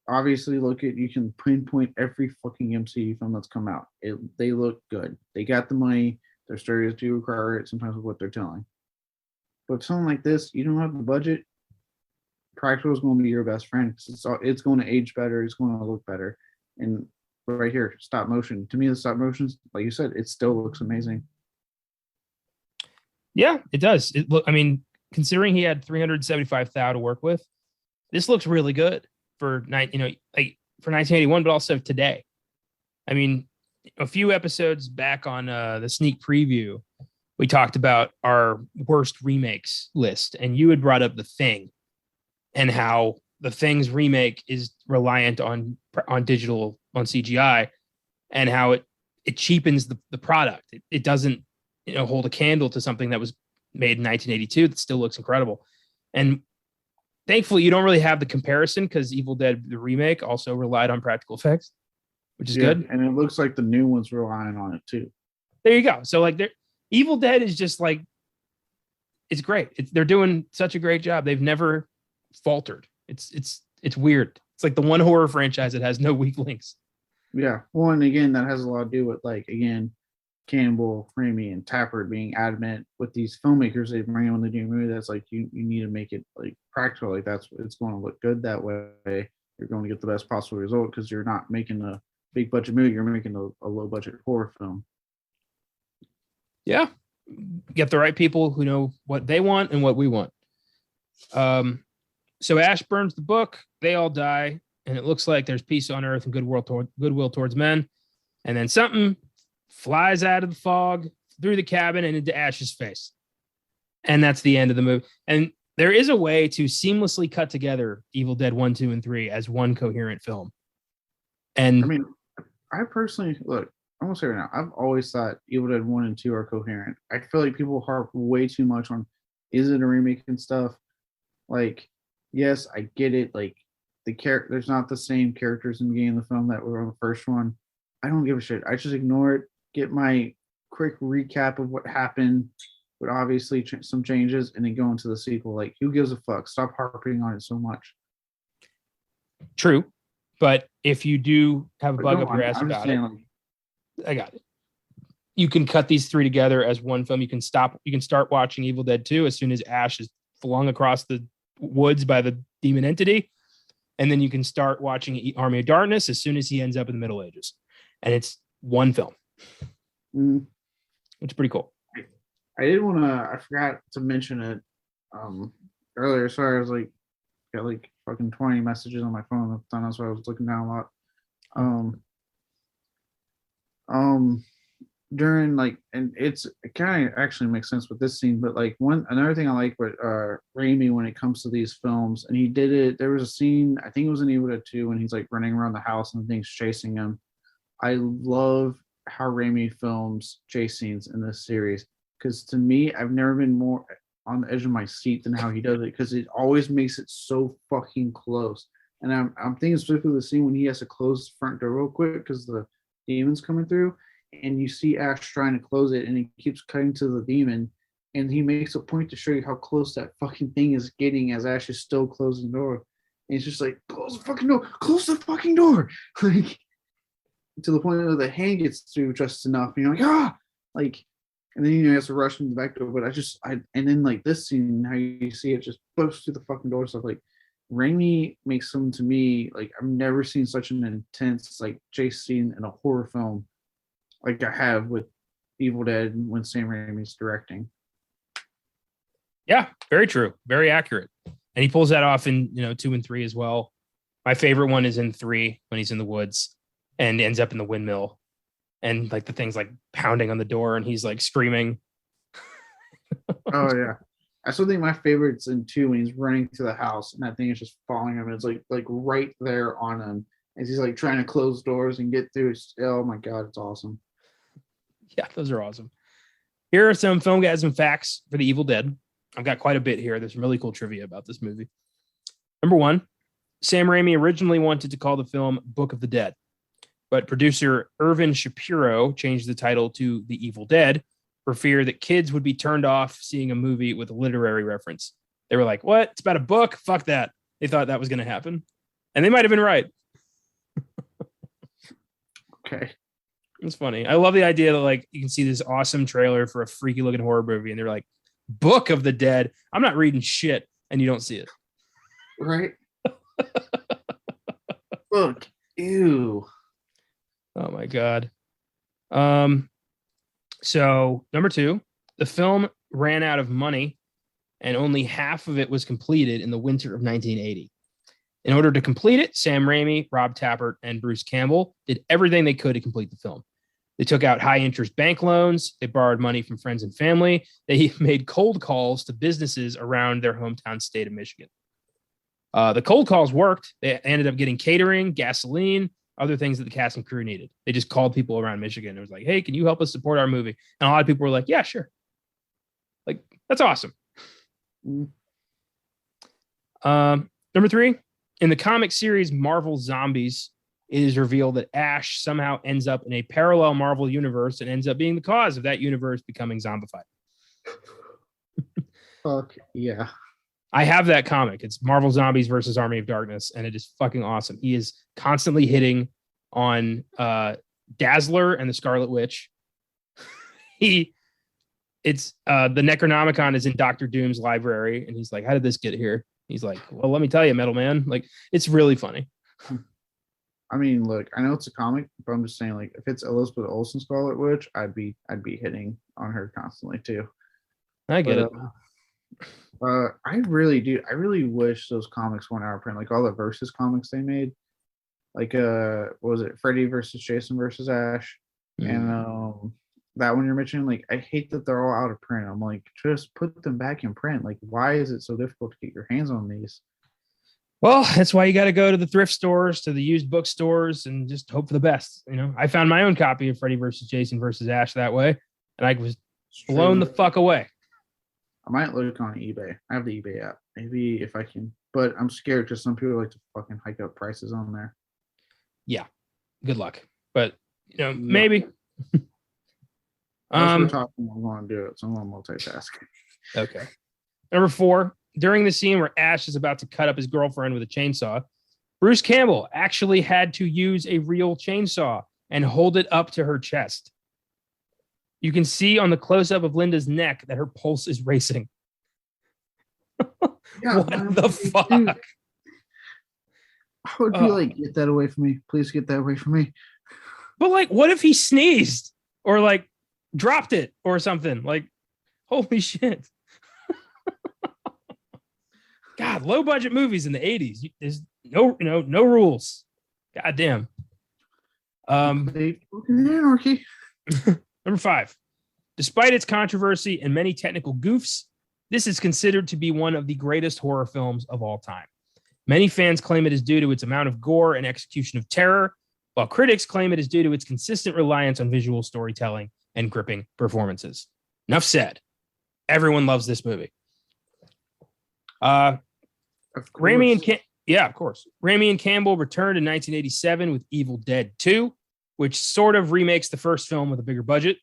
Obviously, you can pinpoint every fucking MCU film that's come out. They look good. They got the money. Their stories do require it sometimes with what they're telling. But something like this, you don't have the budget. Practical is going to be your best friend because it's going to age better. It's going to look better. And right here, stop motion. To me, the stop motions, like you said, it still looks amazing. Yeah, it does. Considering he had 375,000 to work with, this looks really good for 1981, but also today. I mean, a few episodes back on the sneak preview, we talked about our worst remakes list, and you had brought up The Thing and how The Thing's remake is reliant on digital, on CGI, and how it cheapens the product. It doesn't hold a candle to something that was made in 1982 that still looks incredible. And thankfully, you don't really have the comparison because Evil Dead, the remake, also relied on practical effects, which is good. And it looks like the new one's relying on it too. There you go. So like, Evil Dead is just like, it's great. They're doing such a great job. They've never faltered. It's weird. It's like the one horror franchise that has no weak links. Yeah. Well, and again, that has a lot to do with like again, Campbell, Raimi, and Tapper being adamant with these filmmakers they bring in when they do a movie. That's like you need to make it like practical. Like it's going to look good that way. You're going to get the best possible result because you're not making a big budget movie. You're making a low budget horror film. Yeah, get the right people who know what they want and what we want. So Ash burns the book. They all die, and it looks like there's peace on earth and goodwill towards men. And then something flies out of the fog through the cabin and into Ash's face. And that's the end of the movie. And there is a way to seamlessly cut together Evil Dead 1, 2, and 3 as one coherent film. And I mean, I personally, look, I'm going to say right now, I've always thought Evil Dead 1 and 2 are coherent. I feel like people harp way too much on, is it a remake and stuff? Like, yes, I get it. Like, there's not the same characters in the beginning of the film that were on the first one. I don't give a shit. I just ignore it, get my quick recap of what happened, but obviously some changes, and then go into the sequel. Like, who gives a fuck? Stop harping on it so much. True. But if you do have a But bug no, up your ass I'm just about it, saying, like, I got it. You can cut these three together as one film. You can start watching Evil Dead 2 as soon as Ash is flung across the woods by the demon entity. And then you can start watching Army of Darkness as soon as he ends up in the Middle Ages. And it's one film, mm, which is pretty cool. I did want to. I forgot to mention it earlier. Sorry, I was like, got like fucking 20 messages on my phone at the time. That's why I was looking down a lot. Um, during like, and it kind of actually makes sense with this scene, but like another thing I like with Raimi when it comes to these films, and he did it. There was a scene, I think it was in Evil Dead 2, when he's like running around the house and things chasing him. I love how Raimi films chase scenes in this series, because to me, I've never been more on the edge of my seat than how he does it, because it always makes it so fucking close. And I'm thinking specifically the scene when he has to close the front door real quick because the demon's coming through, and you see Ash trying to close it, and he keeps cutting to the demon, and he makes a point to show you how close that fucking thing is getting as Ash is still closing the door. And it's just like, close the fucking door, close the fucking door, like to the point where the hand gets through just enough, and you're like, ah, like, and then he has to rush into the back door. But and then like this scene, how you see it just burst through the fucking door stuff, like Raimi makes them, to me, like I've never seen such an intense like chase scene in a horror film like I have with Evil Dead when Sam Raimi's directing. Yeah, very true. Very accurate. And he pulls that off in 2 and 3 as well. My favorite one is in 3 when he's in the woods and ends up in the windmill. And like the thing's like pounding on the door and he's like screaming. Oh yeah. I still think my favorite's in 2 when he's running to the house and that thing is just following him. It's like right there on him as he's like trying to close doors and get through. Oh my god, it's awesome. Yeah, those are awesome. Here are some Filmgazm facts for the Evil Dead. I've got quite a bit here. There's some really cool trivia about this movie. Number 1, Sam Raimi originally wanted to call the film Book of the Dead, but producer Irvin Shapiro changed the title to The Evil Dead for fear that kids would be turned off seeing a movie with a literary reference. They were like, what? It's about a book? Fuck that. They thought that was going to happen. And they might have been right. Okay. It's funny. I love the idea that like you can see this awesome trailer for a freaky looking horror movie and they're like, Book of the Dead. I'm not reading shit and you don't see it. Right? Look. Ew. Oh my God. So number 2, the film ran out of money and only half of it was completed in the winter of 1980. In order to complete it, Sam Raimi, Rob Tapert, and Bruce Campbell did everything they could to complete the film. They took out high-interest bank loans. They borrowed money from friends and family. They made cold calls to businesses around their hometown state of Michigan. The cold calls worked. They ended up getting catering, gasoline, other things that the cast and crew needed. They just called people around Michigan. It was like, hey, can you help us support our movie? And a lot of people were like, yeah, sure. Like, that's awesome. Number 3, in the comic series Marvel Zombies, it is revealed that Ash somehow ends up in a parallel Marvel universe and ends up being the cause of that universe becoming zombified. Fuck yeah. I have that comic. It's Marvel Zombies versus Army of Darkness, and it is fucking awesome. He is constantly hitting on Dazzler and the Scarlet Witch. It's the Necronomicon is in Doctor Doom's library, and he's like, how did this get here? He's like, well, let me tell you, Metal Man. Like, it's really funny. I mean, look, I know it's a comic, but I'm just saying, like, if it's Elizabeth Olsen Scarlet Witch, I'd be hitting on her constantly too. I get it. I really do. I really wish those comics went out of print, like all the versus comics they made. Like, what was it, Freddy versus Jason versus Ash, and that one you're mentioning. Like, I hate that they're all out of print. I'm like, just put them back in print. Like, why is it so difficult to get your hands on these? Well, that's why you got to go to the thrift stores, to the used bookstores, and just hope for the best. I found my own copy of Freddy versus Jason versus Ash that way, and I was blown the fuck away. I might look on eBay. I have the eBay app. Maybe if I can, but I'm scared because some people like to fucking hike up prices on there. Yeah, good luck. But maybe. As we're talking, I'm going to do it. So I'm going to multitask. Okay. Number 4. During the scene where Ash is about to cut up his girlfriend with a chainsaw, Bruce Campbell actually had to use a real chainsaw and hold it up to her chest. You can see on the close-up of Linda's neck that her pulse is racing. Yeah, what the fuck? Dude, I would be like, get that away from me. Please get that away from me. But like, what if he sneezed or like dropped it or something? Like, holy shit. God, low budget movies in the 80s. There's no rules. God damn. Anarchy. Number 5. Despite its controversy and many technical goofs, this is considered to be one of the greatest horror films of all time. Many fans claim it is due to its amount of gore and execution of terror, while critics claim it is due to its consistent reliance on visual storytelling and gripping performances. Enough said. Everyone loves this movie. Raimi and Campbell returned in 1987 with Evil Dead 2, which sort of remakes the first film with a bigger budget.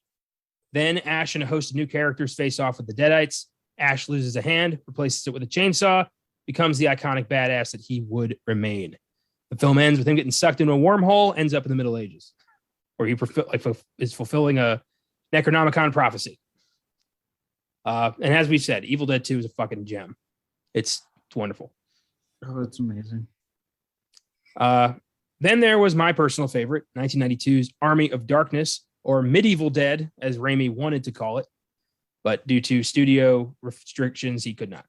Then Ash and a host of new characters face off with the Deadites. Ash loses a hand, replaces it with a chainsaw, becomes the iconic badass that he would remain. The film ends with him getting sucked into a wormhole, ends up in the Middle Ages, where he is fulfilling a Necronomicon prophecy. And as we said, Evil Dead 2 is a fucking gem. It's wonderful. Oh, it's amazing. Then there was my personal favorite, 1992's Army of Darkness, or Medieval Dead, as Raimi wanted to call it. But due to studio restrictions, he could not.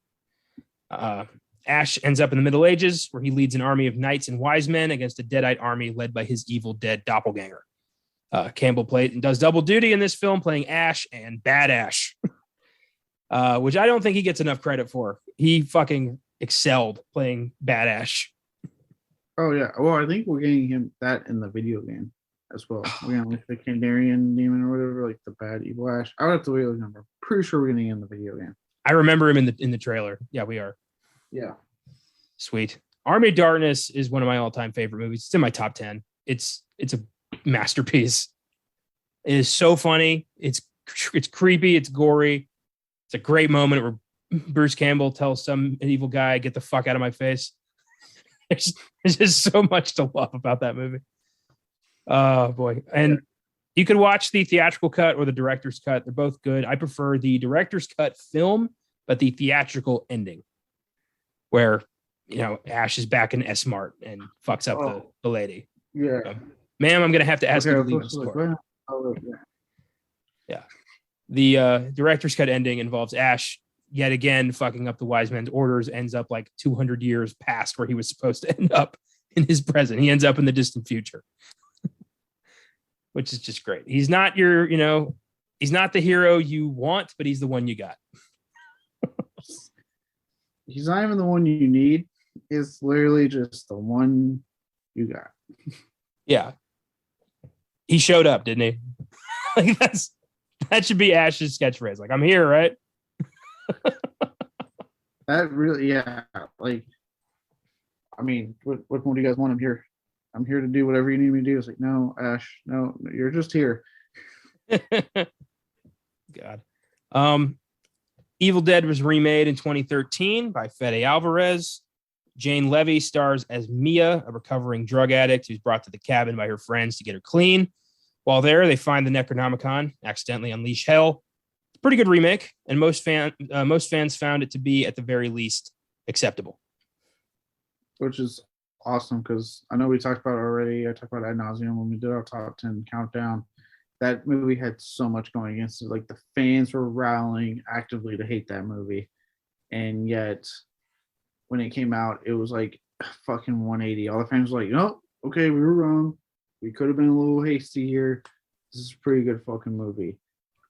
Ash ends up in the Middle Ages, where he leads an army of knights and wise men against a Deadite army led by his evil dead doppelganger. Campbell does double duty in this film, playing Ash and Bad Ash, which I don't think he gets enough credit for. He fucking excelled playing Bad Ash. Oh, yeah. Well, I think we're getting him that in the video game as well. We're getting like the Kandarian demon or whatever, like the bad evil Ash. I would have to wait look number. Pretty sure we're getting him in the video game. I remember him in the trailer. Yeah, we are. Yeah. Sweet. Army of Darkness is one of my all-time favorite movies. It's in my top 10. It's a masterpiece. It is so funny. It's creepy. It's gory. It's a great moment where Bruce Campbell tells some evil guy, "Get the fuck out of my face." There's just so much to love about that movie. Oh boy. And you could watch the theatrical cut or the director's cut. They're both good. I prefer the director's cut film, but the theatrical ending, where Ash is back in S-Mart and fucks up the lady. Yeah. Ma'am, I'm gonna have to ask you to leave the store. Yeah. The director's cut ending involves Ash yet again fucking up the wise men's orders, ends up like 200 years past where he was supposed to end up in his present. He ends up in the distant future, which is just great. He's not he's not the hero you want, but he's the one you got. He's not even the one you need. It's literally just the one you got. Yeah. He showed up, didn't he? Like that should be Ash's catchphrase. Like, I'm here, right? That really, yeah. Like, I mean, what more do you guys want? I'm here to do whatever you need me to do. It's like, no, Ash, no, you're just here. God. Evil Dead was remade in 2013 by Fede Alvarez. Jane Levy stars as Mia, a recovering drug addict who's brought to the cabin by her friends to get her clean. While there, they find the Necronomicon, accidentally unleash hell. It's a pretty good remake, and most fans found it to be, at the very least, acceptable. Which is awesome, because I know we talked about it already. I talked about ad nauseum when we did our top 10 countdown. That movie had so much going against it. Like, the fans were rallying actively to hate that movie. And yet, when it came out, it was like fucking 180. All the fans were like, no, okay, we were wrong. We could have been a little hasty here. This is a pretty good fucking movie.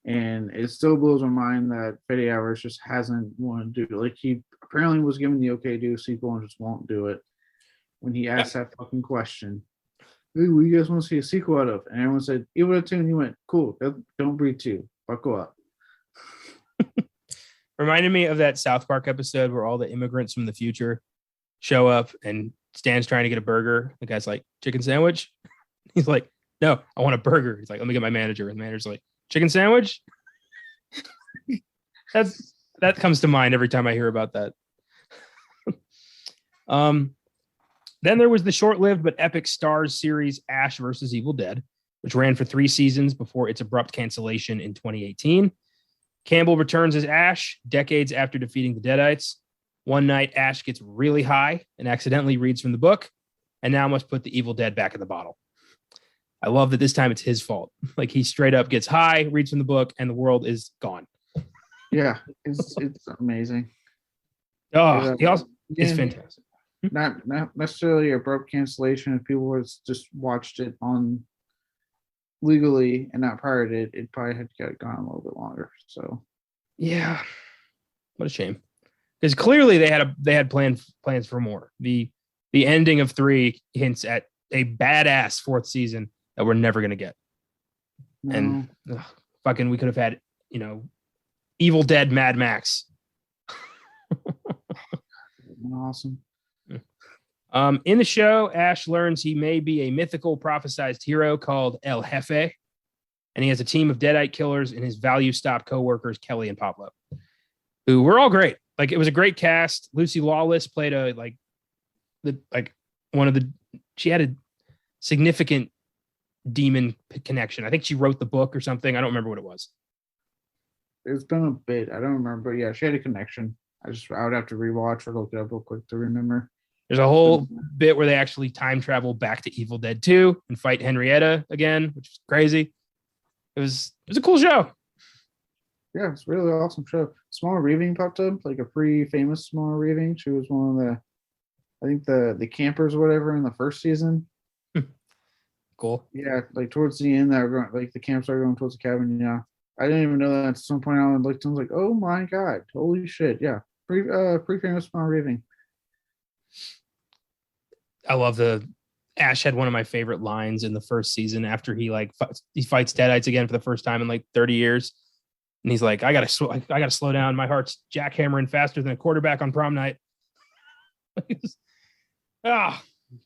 And it still blows my mind that Fede Alvarez just hasn't wanted to do it. Like, he apparently was given the okay to do a sequel and just won't do it. When he asked that fucking question, hey, what do you guys want to see a sequel out of? And everyone said, Evil Dead 2, and he went, cool, don't breathe 2. Buckle up. Reminded me of that South Park episode where all the immigrants from the future show up and Stan's trying to get a burger. The guy's like, chicken sandwich? He's like, no, I want a burger. He's like, let me get my manager. And the manager's like, chicken sandwich? That comes to mind every time I hear about that. Then there was the short-lived but epic Starz series Ash versus Evil Dead, which ran for 3 seasons before its abrupt cancellation in 2018. Campbell returns as Ash decades after defeating the Deadites. One night, Ash gets really high and accidentally reads from the book, and now must put the Evil Dead back in the bottle. I love that this time it's his fault. Like, he straight up gets high, reads from the book, and the world is gone. Yeah, it's amazing. Oh, it's fantastic. Not necessarily abrupt cancellation. If people had just watched it on legally and not pirated, it probably had gone a little bit longer. So yeah, what a shame. Because clearly they had plans for more. The ending of 3 hints at a badass 4th season that we're never gonna get. No. And fucking, we could have had, Evil Dead Mad Max. Awesome. In the show, Ash learns he may be a mythical prophesized hero called El Jefe, and he has a team of Deadite killers and his value stop co-workers, Kelly and Pablo, who were all great. Like, it was a great cast. Lucy Lawless played she had a significant demon connection. I think she wrote the book or something. I don't remember what it was. It's been a bit. I don't remember. Yeah, she had a connection. I would have to rewatch or look it up real quick to remember. There's a whole bit where they actually time travel back to Evil Dead 2 and fight Henrietta again, which is crazy. It was a cool show. Yeah, it's a really awesome show. Small Reaving popped up, like a pretty famous Small Reaving. She was one of the campers or whatever in the first season. Cool. Yeah, like towards the end, the camps are going towards the cabin. Yeah, I didn't even know that at some point. I looked and was like, oh my god, holy shit! Yeah, pretty famous Small Reaving. I love Ash had one of my favorite lines in the first season after he fights Deadites again for the first time in 30 years. And he's like, I gotta slow down. My heart's jackhammering faster than a quarterback on prom night.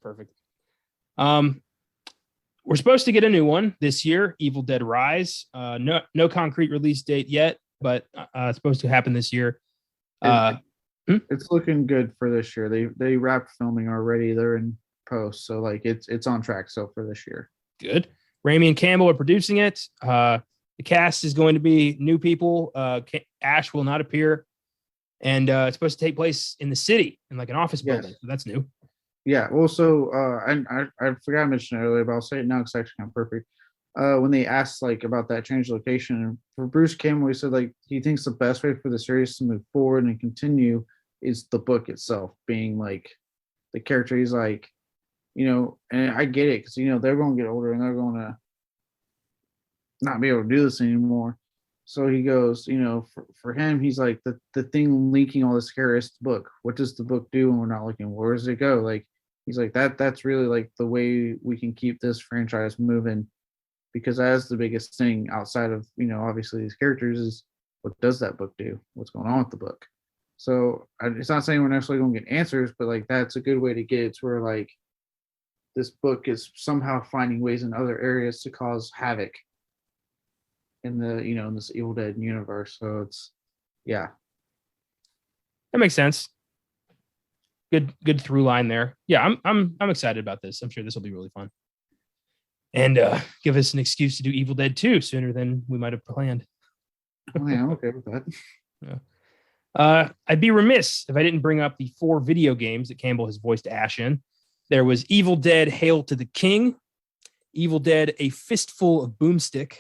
Perfect. We're supposed to get a new one this year, Evil Dead Rise. No concrete release date yet, but it's supposed to happen this year. It's looking good for this year. They wrapped filming already. They're in post, so it's on track still for this year. Good. Raimi and Campbell are producing it. The cast is going to be new people. Ash will not appear, and it's supposed to take place in the city in an office building. So that's new. Yeah. Also, I forgot to mention it earlier, but I'll say it now because it's actually kind of perfect. When they asked about that change location for Bruce Campbell, he said he thinks the best way for the series to move forward and continue is the book itself being the character. He's and I get it because they're going to get older and they're going to not be able to do this anymore. So he goes, for him, he's the thing linking all this scary is the book. What does the book do when we're not looking? Where does it go? He's that's really the way we can keep this franchise moving, because that's the biggest thing outside of obviously these characters is what does that book do? What's going on with the book? So it's not saying we're necessarily going to get answers, but that's a good way to get it to where this book is somehow finding ways in other areas to cause havoc in the in this Evil Dead universe. So it's that makes sense. Good through line there. Yeah, I'm excited about this. I'm sure this will be really fun, and give us an excuse to do Evil Dead 2 sooner than we might have planned. Oh, yeah, I'm okay with that. Yeah. I'd be remiss if I didn't bring up the 4 video games that Campbell has voiced Ash in. There was Evil Dead: Hail to the King, Evil Dead: A Fistful of Boomstick,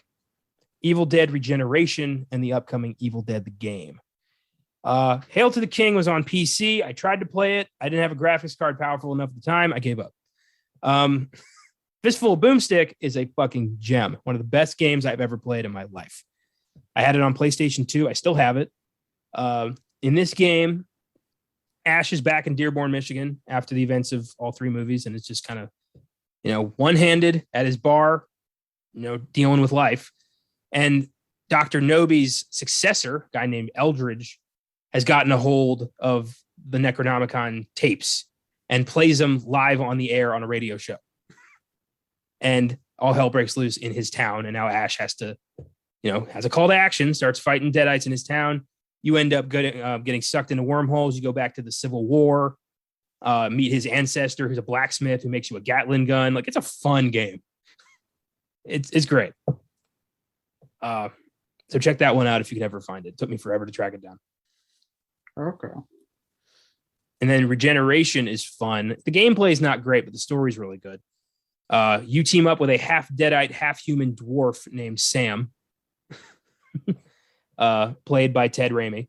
Evil Dead Regeneration, and the upcoming Evil Dead the Game. Hail to the King was on PC. I tried to play it. I didn't have a graphics card powerful enough at the time. I gave up. Fistful of Boomstick is a fucking gem. One of the best games I've ever played in my life. I had it on PlayStation 2. I still have it. In this game, Ash is back in Dearborn, Michigan after the events of all 3 movies. And it's just kind of, one-handed at his bar, dealing with life. And Dr. Noby's successor, a guy named Eldridge, has gotten a hold of the Necronomicon tapes and plays them live on the air on a radio show. And all hell breaks loose in his town. And now Ash has to, has a call to action, starts fighting Deadites in his town. You end up getting sucked into wormholes. You go back to the Civil War. Meet his ancestor, who's a blacksmith who makes you a Gatling gun. Like, it's a fun game. It's great. So check that one out if you can ever find it. It took me forever to track it down. Okay. And then Regeneration is fun. The gameplay is not great, but the story's really good. You team up with a half deadite, half human dwarf named Sam, played by Ted Raimi.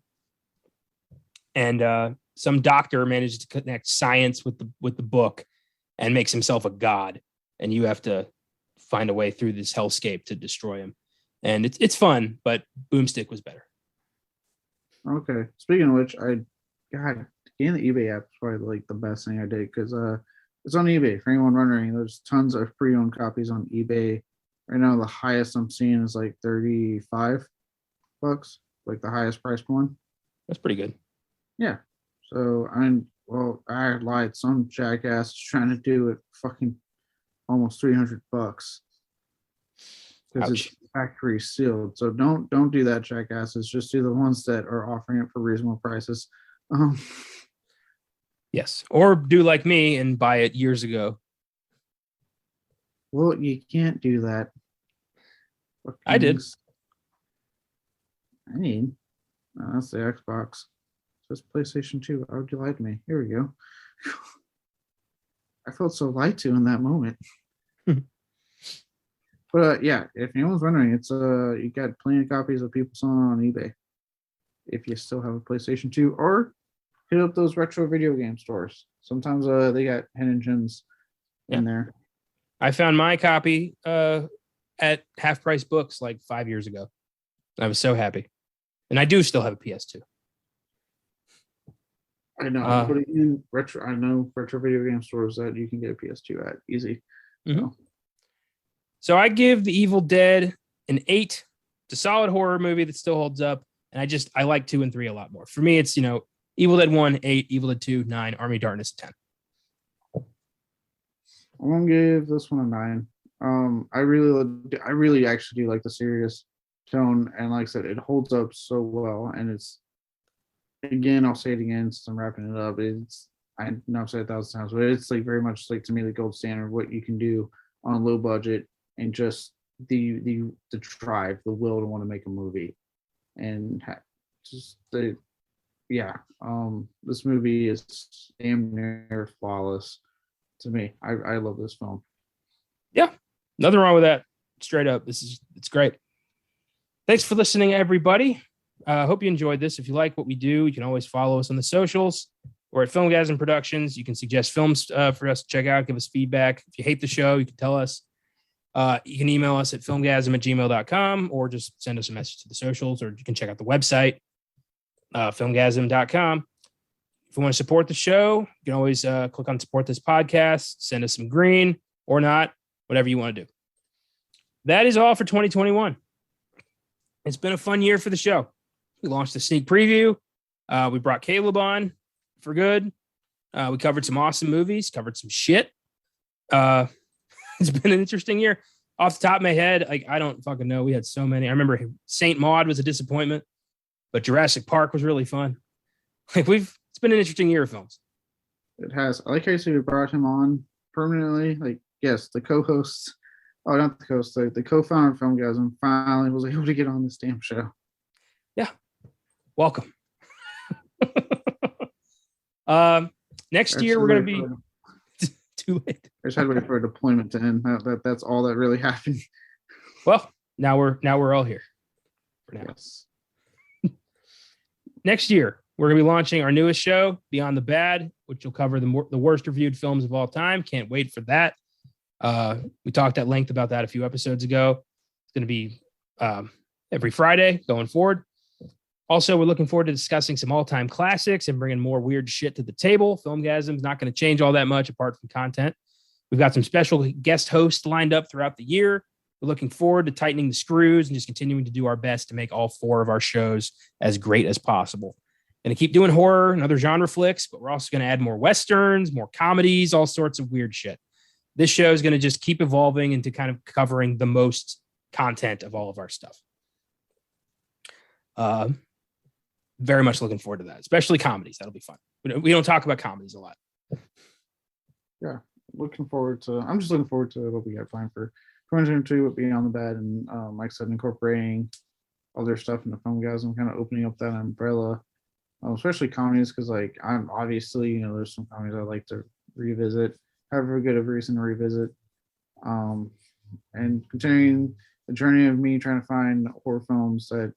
And some doctor manages to connect science with the book and makes himself a god. And you have to find a way through this hellscape to destroy him. And it's fun, but Boomstick was better. Okay. Speaking of which, getting the eBay app is probably like the best thing I did because it's on eBay. For anyone wondering, there's tons of pre-owned copies on eBay. Right now, the highest I'm seeing is like $35, like the highest priced one. That's pretty good. Yeah. So I lied. Some jackass is trying to do it fucking almost $300 because it's factory sealed. So don't do that, jackasses. Just do the ones that are offering it for reasonable prices. Yes, or do like me and buy it years ago. Well, you can't do that. I did. That's the Xbox. It says PlayStation 2. Why would you lie to me? Here we go. I felt so lied to in that moment. But yeah, if anyone's wondering, it's you got plenty of copies of people selling on eBay. If you still have a PlayStation 2, or hit up those retro video game stores. Sometimes they got hidden gems in there. I found my copy at Half Price Books like 5 years ago. I was so happy. And I do still have a PS2. I know. But I know retro video game stores that you can get a PS2 at easy. Mm-hmm. So I give The Evil Dead an 8. It's a solid horror movie that still holds up. And I like 2 and 3 a lot more. For me, it's, Evil Dead 1, 8, Evil Dead 2, 9, Army of Darkness, 10. I'm gonna give this one a 9. I really actually do like the serious tone, and like I said, it holds up so well. And it's, again, I'll say it again since I'm wrapping it up. I know I've said it 1,000 times, but it's like very much like, to me, the gold standard of what you can do on a low budget and just the drive, the will to want to make a movie, and this movie is damn near flawless to me. I love this film. Yeah, nothing wrong with that. Straight up, it's great. Thanks for listening, everybody. Hope you enjoyed this. If you like what we do, you can always follow us on the socials. We're at Filmgazm Productions. You can suggest films for us to check out, give us feedback. If you hate the show, you can tell us. You can email us at filmgazm@gmail.com, or just send us a message to the socials, or you can check out the website, filmgazm.com. If you want to support the show, you can always click on support this podcast, send us some green or not, whatever you want to do. That is all for 2021. It's been a fun year for the show. We launched a sneak preview. We brought Caleb on for good. We covered some awesome movies, covered some shit. It's been an interesting year. Off the top of my head, I don't fucking know. We had so many. I remember Saint Maud was a disappointment, but Jurassic Park was really fun. It's been an interesting year of films. It has. I like how you said we brought him on permanently. Yes, the co-host. Oh, not the co-host. The co-founder of Filmgazm finally was able to get on this damn show. Yeah. Welcome. Next year, we're going to be... Too late. I just had to wait for a deployment to end. That's all that really happened. Well, now we're all here. For now. Yes. Next year, we're going to be launching our newest show, Beyond the Bad, which will cover the worst reviewed films of all time. Can't wait for that. We talked at length about that a few episodes ago. It's going to be every Friday going forward. Also, we're looking forward to discussing some all-time classics and bringing more weird shit to the table. Filmgazm's not going to change all that much apart from content. We've got some special guest hosts lined up throughout the year. We're looking forward to tightening the screws and just continuing to do our best to make all 4 of our shows as great as possible. Going to keep doing horror and other genre flicks, but we're also going to add more westerns, more comedies, all sorts of weird shit. This show is going to just keep evolving into kind of covering the most content of all of our stuff. Very much looking forward to that, especially comedies. That'll be fun. We don't talk about comedies a lot. Yeah, I'm just looking forward to what we got planned for 2022 with Beyond the Bad, and like I said, incorporating other stuff in the Filmgazm, kind of opening up that umbrella, especially comedies, because like I'm obviously, there's some comedies I like to revisit, have a good of reason to revisit, um, and continuing the journey of me trying to find horror films that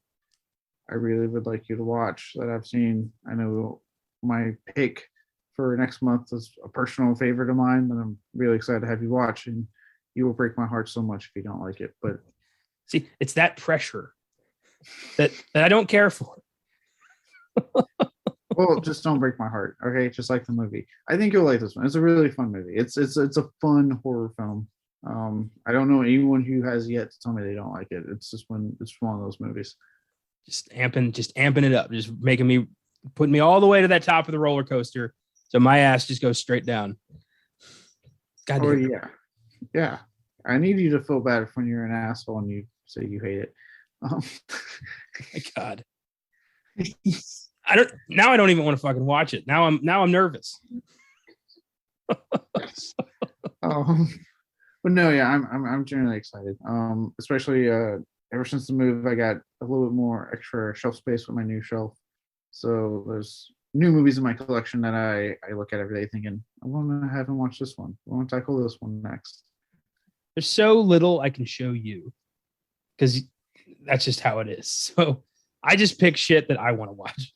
I really would like you to watch that I've seen. I know my pick for next month is a personal favorite of mine that I'm really excited to have you watch, and you will break my heart so much if you don't like it. But see, it's that pressure that I don't care for. Well, just don't break my heart, okay? Just like the movie. I think you'll like this one. It's a really fun movie. It's a fun horror film. I don't know anyone who has yet to tell me they don't like it. It's one of those movies. Just amping it up, just putting me all the way to that top of the roller coaster, so my ass just goes straight down. God damn. Oh yeah. I need you to feel bad when you're an asshole and you say you hate it. My God. I don't even want to fucking watch it. Now I'm nervous. But no, yeah, I'm generally excited. Especially ever since the move, I got a little bit more extra shelf space with my new shelf. So there's new movies in my collection that I look at every day thinking, I want to have him watch this one. I want to tackle this one next. There's so little I can show you because that's just how it is. So I just pick shit that I want to watch.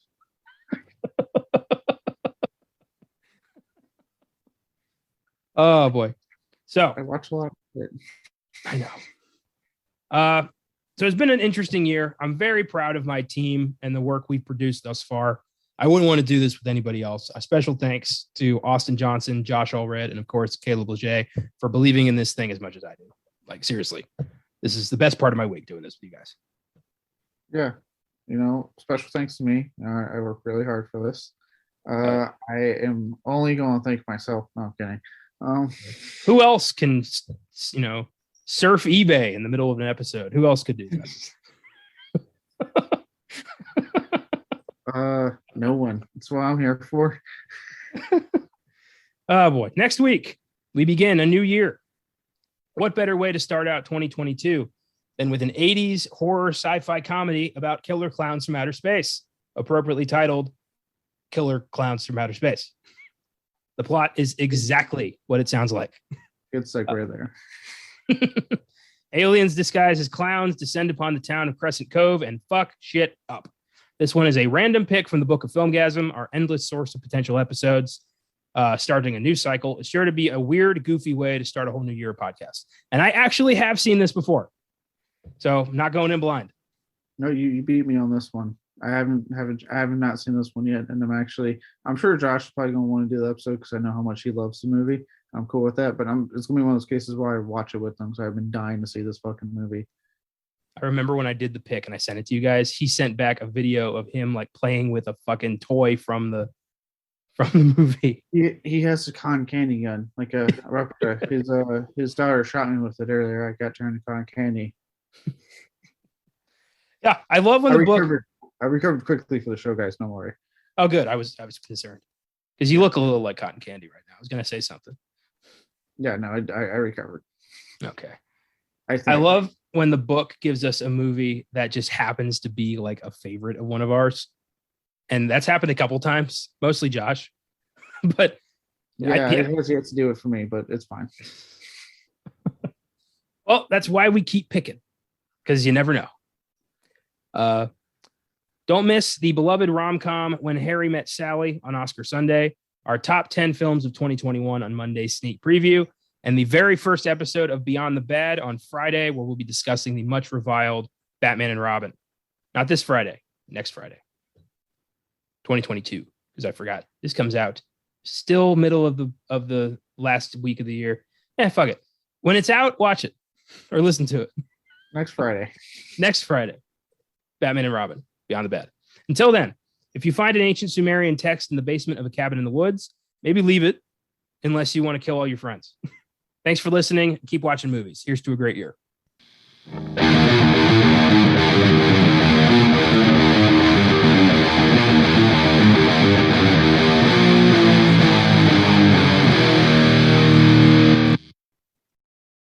Oh boy. So I watch a lot of it. I know. So it's been an interesting year. I'm very proud of my team and the work we've produced thus far. I wouldn't want to do this with anybody else. A special thanks to Austin Johnson, Josh Allred, and of course, Caleb Leger for believing in this thing as much as I do. Like, seriously, this is the best part of my week doing this with you guys. Yeah. Special thanks to me. I work really hard for this. I am only going to thank myself. No, I'm kidding. Who else can, surf eBay in the middle of an episode? Who else could do that? No one. That's what I'm here for. Oh boy. Next week, we begin a new year. What better way to start out 2022 than with an 80s horror sci-fi comedy about killer clowns from outer space, appropriately titled Killer Clowns from Outer Space. The plot is exactly what it sounds like. Good segue there. Aliens disguised as clowns descend upon the town of Crescent Cove and fuck shit up. This one is a random pick from the book of Filmgazm, our endless source of potential episodes. Starting a new cycle. It's sure to be a weird, goofy way to start a whole new year podcast. And I actually have seen this before. So I'm not going in blind. No, you beat me on this one. I haven't not seen this one yet, and I'm sure Josh is probably gonna want to do the episode because I know how much he loves the movie. I'm cool with that, but it's gonna be one of those cases where I watch it with him. So I've been dying to see this fucking movie. I remember when I did the pick and I sent it to you guys. He sent back a video of him like playing with a fucking toy from the movie. He has a cotton candy gun, like a replica. His daughter shot me with it earlier. I got turned to cotton candy. Yeah, I love when I recovered quickly for the show, guys. Don't worry. Oh, good. I was concerned because you look a little like cotton candy right now. I was gonna say something. Yeah, no, I recovered. Okay. I love when the book gives us a movie that just happens to be like a favorite of one of ours, and that's happened a couple times. Mostly Josh, but yeah, it has yet to do it for me, but it's fine. Well, that's why we keep picking because you never know. Don't miss the beloved rom-com When Harry Met Sally on Oscar Sunday, our top 10 films of 2021 on Monday's sneak preview, and the very first episode of Beyond the Bad on Friday, where we'll be discussing the much reviled Batman and Robin. Not this Friday, next Friday, 2022, because I forgot. This comes out still middle of the last week of the year. Fuck it. When it's out, watch it or listen to it. Next Friday. Batman and Robin, Beyond the Bad. Until then, if you find an ancient Sumerian text in the basement of a cabin in the woods, maybe leave it unless you want to kill all your friends. Thanks for listening. Keep watching movies. Here's to a great year.